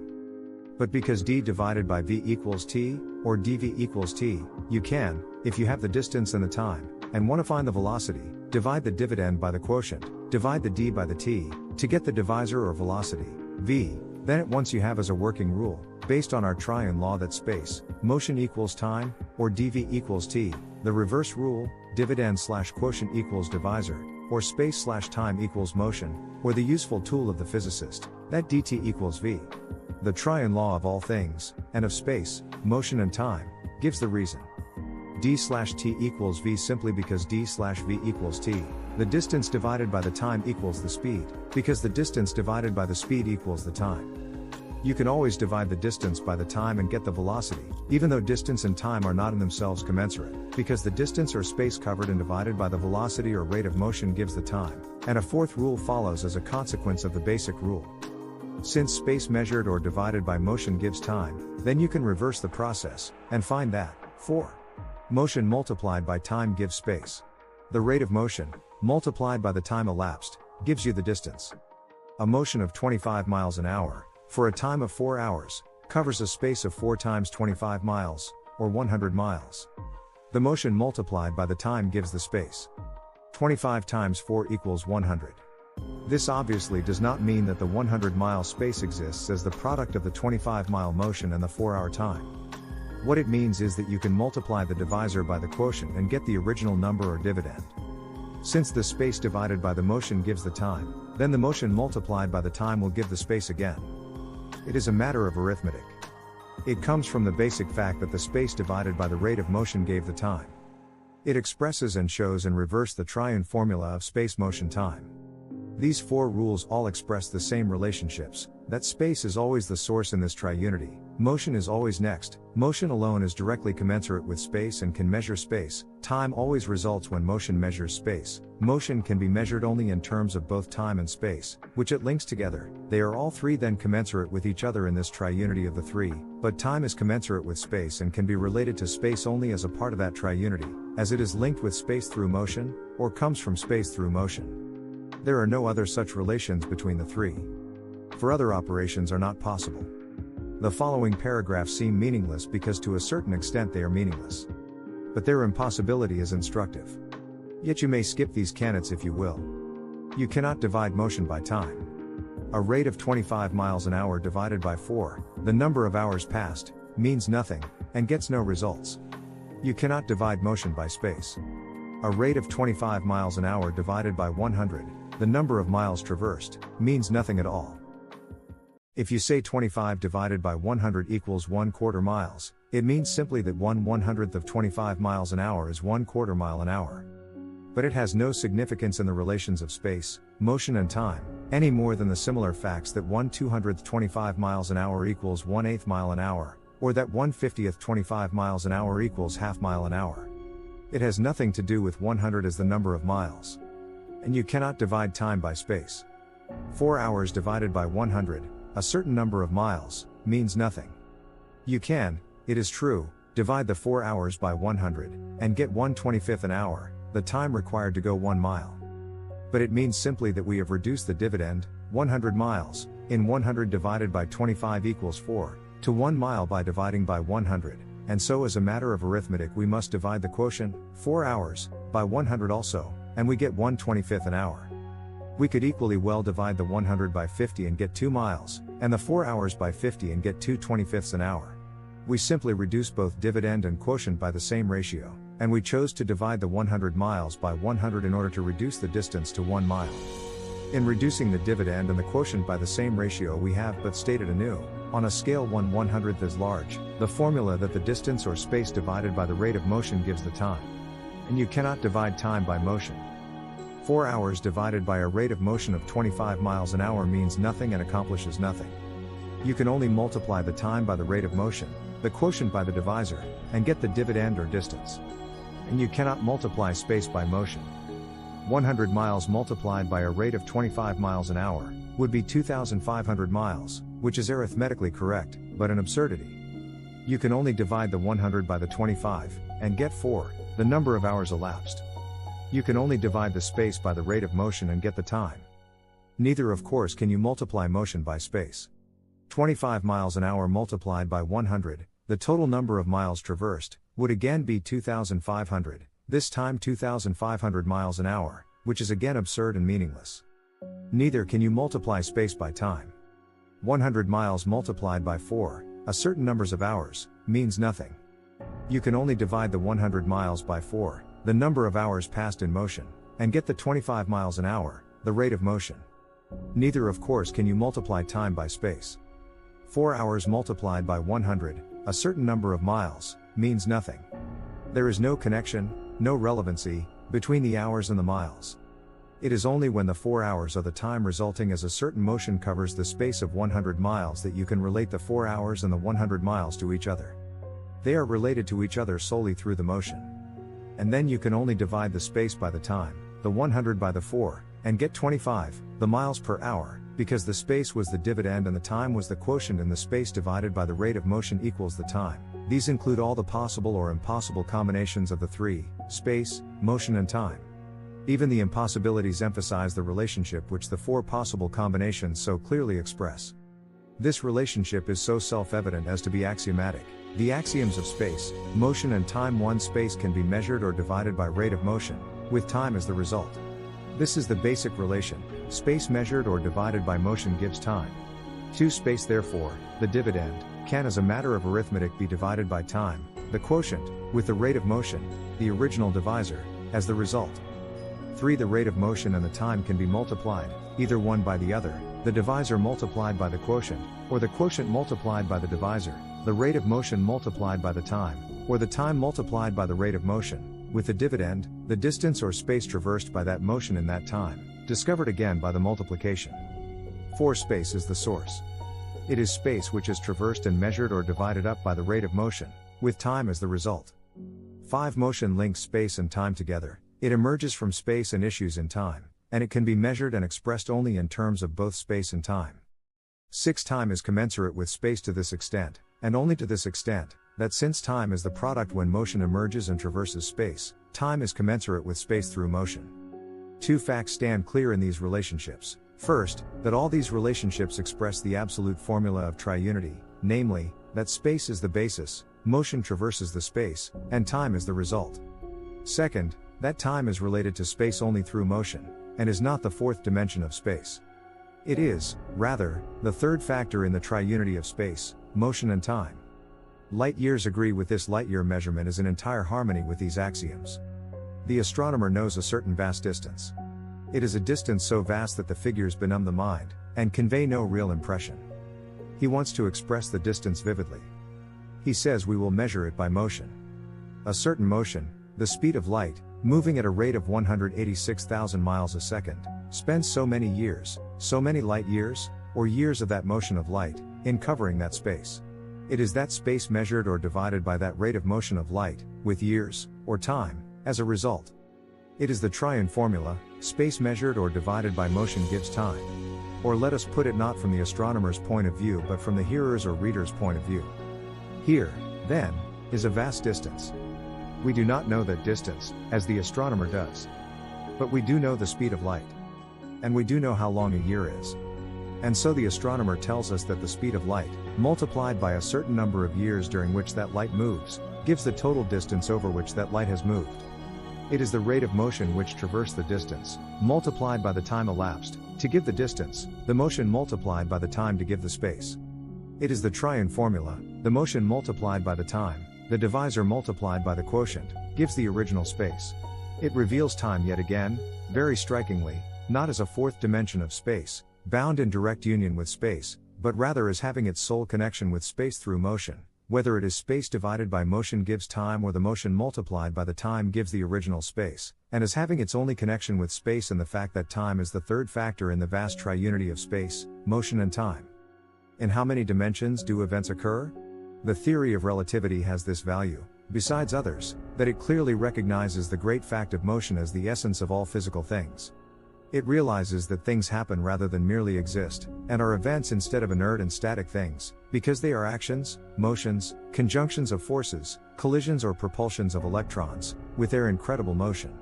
But because d divided by v equals t, or dv equals t, you can, if you have the distance and the time, and want to find the velocity, divide the dividend by the quotient, divide the d by the t, to get the divisor or velocity, v, then at once you have as a working rule, based on our triune law that space, motion equals time, or dv equals t, the reverse rule, dividend/quotient equals divisor, or space/time equals motion, or the useful tool of the physicist, that dt equals v. The triune law of all things, and of space, motion and time, gives the reason. d/t equals v simply because d/v equals t, the distance divided by the time equals the speed, because the distance divided by the speed equals the time. You can always divide the distance by the time and get the velocity, even though distance and time are not in themselves commensurate, because the distance or space covered and divided by the velocity or rate of motion gives the time, and a fourth rule follows as a consequence of the basic rule. Since space measured or divided by motion gives time, then you can reverse the process, and find that, 4. Motion multiplied by time gives space. The rate of motion, multiplied by the time elapsed, gives you the distance. A motion of 25 miles an hour, for a time of 4 hours, covers a space of 4 times 25 miles, or 100 miles. The motion multiplied by the time gives the space. 25 times 4 equals 100. This obviously does not mean that the 100-mile space exists as the product of the 25-mile motion and the 4-hour time. What it means is that you can multiply the divisor by the quotient and get the original number or dividend. Since the space divided by the motion gives the time, then the motion multiplied by the time will give the space again. It is a matter of arithmetic. It comes from the basic fact that the space divided by the rate of motion gave the time. It expresses and shows in reverse the triune formula of space, motion, time. These 4 rules all express the same relationships, that space is always the source in this triunity, motion is always next, motion alone is directly commensurate with space and can measure space, time always results when motion measures space, motion can be measured only in terms of both time and space, which it links together, they are all 3 then commensurate with each other in this triunity of the 3, but time is commensurate with space and can be related to space only as a part of that triunity, as it is linked with space through motion, or comes from space through motion. There are no other such relations between the 3. For other operations are not possible. The following paragraphs seem meaningless because to a certain extent they are meaningless. But their impossibility is instructive. Yet you may skip these canons if you will. You cannot divide motion by time. A rate of 25 miles an hour divided by 4, the number of hours passed, means nothing, and gets no results. You cannot divide motion by space. A rate of 25 miles an hour divided by 100, the number of miles traversed, means nothing at all. If you say 25 divided by 100 equals 1/4 miles, it means simply that 1/100th of 25 miles an hour is 1/4 mile an hour. But it has no significance in the relations of space, motion and time, any more than the similar facts that 1/200th 25 miles an hour equals 1/8 mile an hour, or that 1/50th 25 miles an hour equals half mile an hour. It has nothing to do with 100 as the number of miles. And you cannot divide time by space. 4 hours divided by 100, a certain number of miles, means nothing. You can, it is true, divide the 4 hours by 100, and get 1/25th an hour, the time required to go 1 mile. But it means simply that we have reduced the dividend, 100 miles, in 100 divided by 25 equals 4, to 1 mile by dividing by 100, and so as a matter of arithmetic we must divide the quotient, 4 hours, by 100 also, and we get 1/25th an hour. We could equally well divide the 100 by 50 and get 2 miles, and the 4 hours by 50 and get 2/25ths an hour. We simply reduce both dividend and quotient by the same ratio, and we chose to divide the 100 miles by 100 in order to reduce the distance to 1 mile. In reducing the dividend and the quotient by the same ratio we have but stated anew, on a scale 1/100th is large, the formula that the distance or space divided by the rate of motion gives the time. And you cannot divide time by motion. 4 hours divided by a rate of motion of 25 miles an hour means nothing and accomplishes nothing. You can only multiply the time by the rate of motion, the quotient by the divisor, and get the dividend or distance. And you cannot multiply space by motion. 100 miles multiplied by a rate of 25 miles an hour, would be 2,500 miles, which is arithmetically correct, but an absurdity. You can only divide the 100 by the 25, and get 4, the number of hours elapsed. You can only divide the space by the rate of motion and get the time. Neither of course can you multiply motion by space. 25 miles an hour multiplied by 100, the total number of miles traversed, would again be 2,500, this time 2,500 miles an hour, which is again absurd and meaningless. Neither can you multiply space by time. 100 miles multiplied by 4, a certain numbers of hours, means nothing. You can only divide the 100 miles by 4, the number of hours passed in motion, and get the 25 miles an hour, the rate of motion. Neither of course can you multiply time by space. 4 hours multiplied by 100, a certain number of miles, means nothing. There is no connection, no relevancy, between the hours and the miles. It is only when the 4 hours are the time resulting as a certain motion covers the space of 100 miles that you can relate the 4 hours and the 100 miles to each other. They are related to each other solely through the motion. And then you can only divide the space by the time, the 100 by the 4, and get 25, the miles per hour, because the space was the dividend and the time was the quotient, and the space divided by the rate of motion equals the time. These include all the possible or impossible combinations of the three, space, motion and time. Even the impossibilities emphasize the relationship which the 4 possible combinations so clearly express. This relationship is so self-evident as to be axiomatic. The axioms of space, motion and time: 1. Space can be measured or divided by rate of motion, with time as the result. This is the basic relation: space measured or divided by motion gives time. 2. Space, therefore, the dividend, can as a matter of arithmetic be divided by time, the quotient, with the rate of motion, the original divisor, as the result. 3. The rate of motion and the time can be multiplied, either one by the other, the divisor multiplied by the quotient, or the quotient multiplied by the divisor, the rate of motion multiplied by the time, or the time multiplied by the rate of motion, with the dividend, the distance or space traversed by that motion in that time, discovered again by the multiplication. 4. Space is the source. It is space which is traversed and measured or divided up by the rate of motion, with time as the result. 5. Motion links space and time together. It emerges from space and issues in time, and it can be measured and expressed only in terms of both space and time. 6. Time is commensurate with space to this extent, and only to this extent, that since time is the product when motion emerges and traverses space, time is commensurate with space through motion. 2 facts stand clear in these relationships. First, that all these relationships express the absolute formula of triunity, namely, that space is the basis, motion traverses the space, and time is the result. Second, that time is related to space only through motion, and is not the 4th dimension of space. It is, rather, the 3rd factor in the triunity of space, motion and time. Light years agree with this. Light year measurement is in entire harmony with these axioms. The astronomer knows a certain vast distance. It is a distance so vast that the figures benumb the mind, and convey no real impression. He wants to express the distance vividly. He says we will measure it by motion. A certain motion, the speed of light, moving at a rate of 186,000 miles a second, spends so many years, so many light years, or years of that motion of light, in covering that space. It is that space measured or divided by that rate of motion of light, with years, or time, as a result. It is the triune formula: space measured or divided by motion gives time. Or let us put it not from the astronomer's point of view but from the hearer's or reader's point of view. Here, then, is a vast distance. We do not know that distance, as the astronomer does. But we do know the speed of light. And we do know how long a year is. And so the astronomer tells us that the speed of light, multiplied by a certain number of years during which that light moves, gives the total distance over which that light has moved. It is the rate of motion which traversed the distance, multiplied by the time elapsed, to give the distance, the motion multiplied by the time to give the space. It is the triune formula: the motion multiplied by the time, the divisor multiplied by the quotient, gives the original space. It reveals time yet again, very strikingly, not as a 4th dimension of space, bound in direct union with space, but rather as having its sole connection with space through motion. Whether it is space divided by motion gives time, or the motion multiplied by the time gives the original space, and as having its only connection with space and the fact that time is the 3rd factor in the vast triunity of space, motion and time. In how many dimensions do events occur? The theory of relativity has this value, besides others, that it clearly recognizes the great fact of motion as the essence of all physical things. It realizes that things happen rather than merely exist, and are events instead of inert and static things, because they are actions, motions, conjunctions of forces, collisions or propulsions of electrons, with their incredible motion.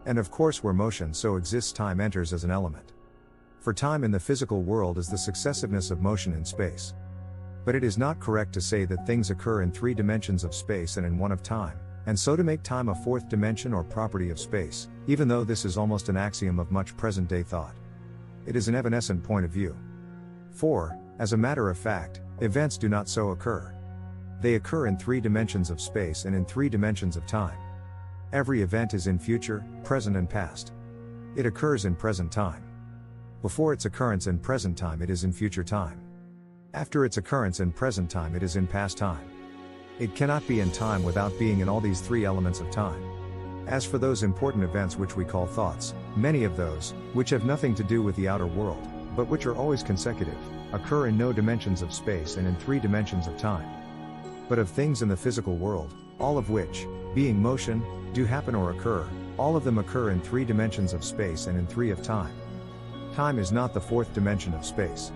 And of course, where motion so exists, time enters as an element. For time in the physical world is the successiveness of motion in space. But it is not correct to say that things occur in 3 dimensions of space and in one of time, and so to make time a 4th dimension or property of space, even though this is almost an axiom of much present-day thought. It is an evanescent point of view. 4. As a matter of fact, events do not so occur. They occur in 3 dimensions of space and in 3 dimensions of time. Every event is in future, present and past. It occurs in present time. Before its occurrence in present time it is in future time. After its occurrence in present time it is in past time. It cannot be in time without being in all these 3 elements of time. As for those important events which we call thoughts, many of those, which have nothing to do with the outer world, but which are always consecutive, occur in no dimensions of space and in 3 dimensions of time. But of things in the physical world, all of which, being motion, do happen or occur, all of them occur in 3 dimensions of space and in 3 of time. Time is not the 4th dimension of space.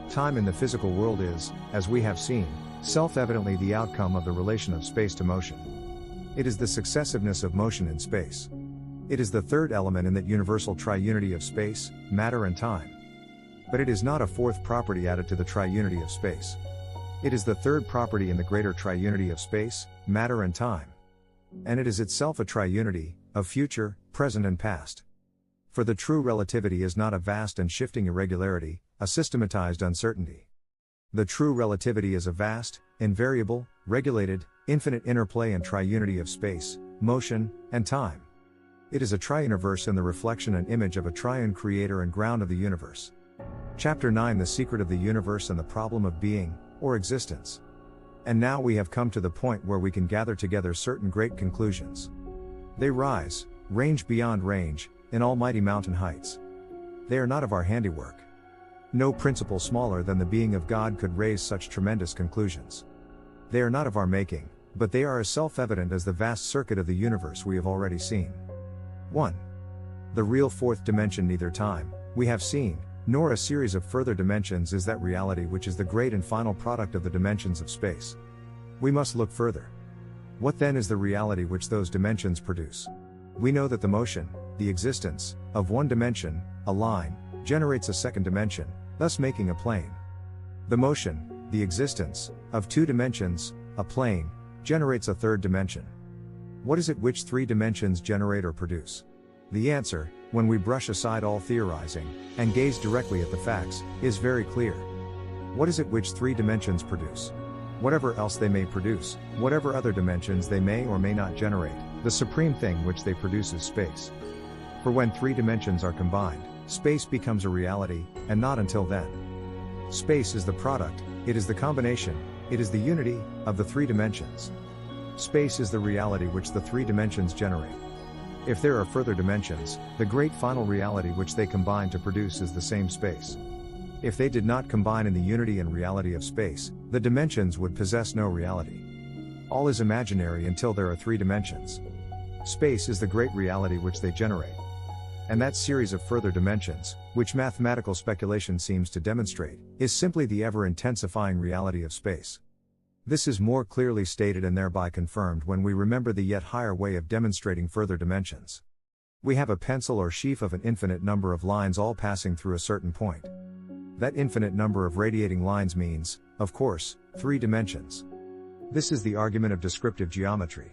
Time in the physical world is, as we have seen, self-evidently the outcome of the relation of space to motion. It is the successiveness of motion in space. It is the 3rd element in that universal triunity of space, matter and time. But it is not a 4th property added to the triunity of space. It is the 3rd property in the greater triunity of space, matter and time. And it is itself a triunity, of future, present and past. For the true relativity is not a vast and shifting irregularity, a systematized uncertainty. The true relativity is a vast, invariable, regulated, infinite interplay and triunity of space, motion, and time. It is a triuniverse in the reflection and image of a triune creator and ground of the universe. Chapter 9: The Secret of the Universe and the Problem of Being, or Existence. And now we have come to the point where we can gather together certain great conclusions. They rise, range beyond range, in almighty mountain heights. They are not of our handiwork. No principle smaller than the being of God could raise such tremendous conclusions. They are not of our making, but they are as self-evident as the vast circuit of the universe we have already seen. 1. The real 4th dimension, neither time, we have seen, nor a series of further dimensions, is that reality which is the great and final product of the dimensions of space. We must look further. What then is the reality which those dimensions produce? We know that the motion, the existence, of one dimension, a line, generates a 2nd dimension, thus making a plane. The motion, the existence, of 2 dimensions, a plane, generates a 3rd dimension. What is it which 3 dimensions generate or produce? The answer, when we brush aside all theorizing, and gaze directly at the facts, is very clear. What is it which 3 dimensions produce? Whatever else they may produce, whatever other dimensions they may or may not generate, the supreme thing which they produce is space. For when 3 dimensions are combined, space becomes a reality, and not until then. Space is the product, it is the combination, it is the unity, of the 3 dimensions. Space is the reality which the 3 dimensions generate. If there are further dimensions, the great final reality which they combine to produce is the same space. If they did not combine in the unity and reality of space, the dimensions would possess no reality. All is imaginary until there are 3 dimensions. Space is the great reality which they generate. And that series of further dimensions, which mathematical speculation seems to demonstrate, is simply the ever-intensifying reality of space. This is more clearly stated and thereby confirmed when we remember the yet higher way of demonstrating further dimensions. We have a pencil or sheaf of an infinite number of lines all passing through a certain point. That infinite number of radiating lines means, of course, 3 dimensions. This is the argument of descriptive geometry.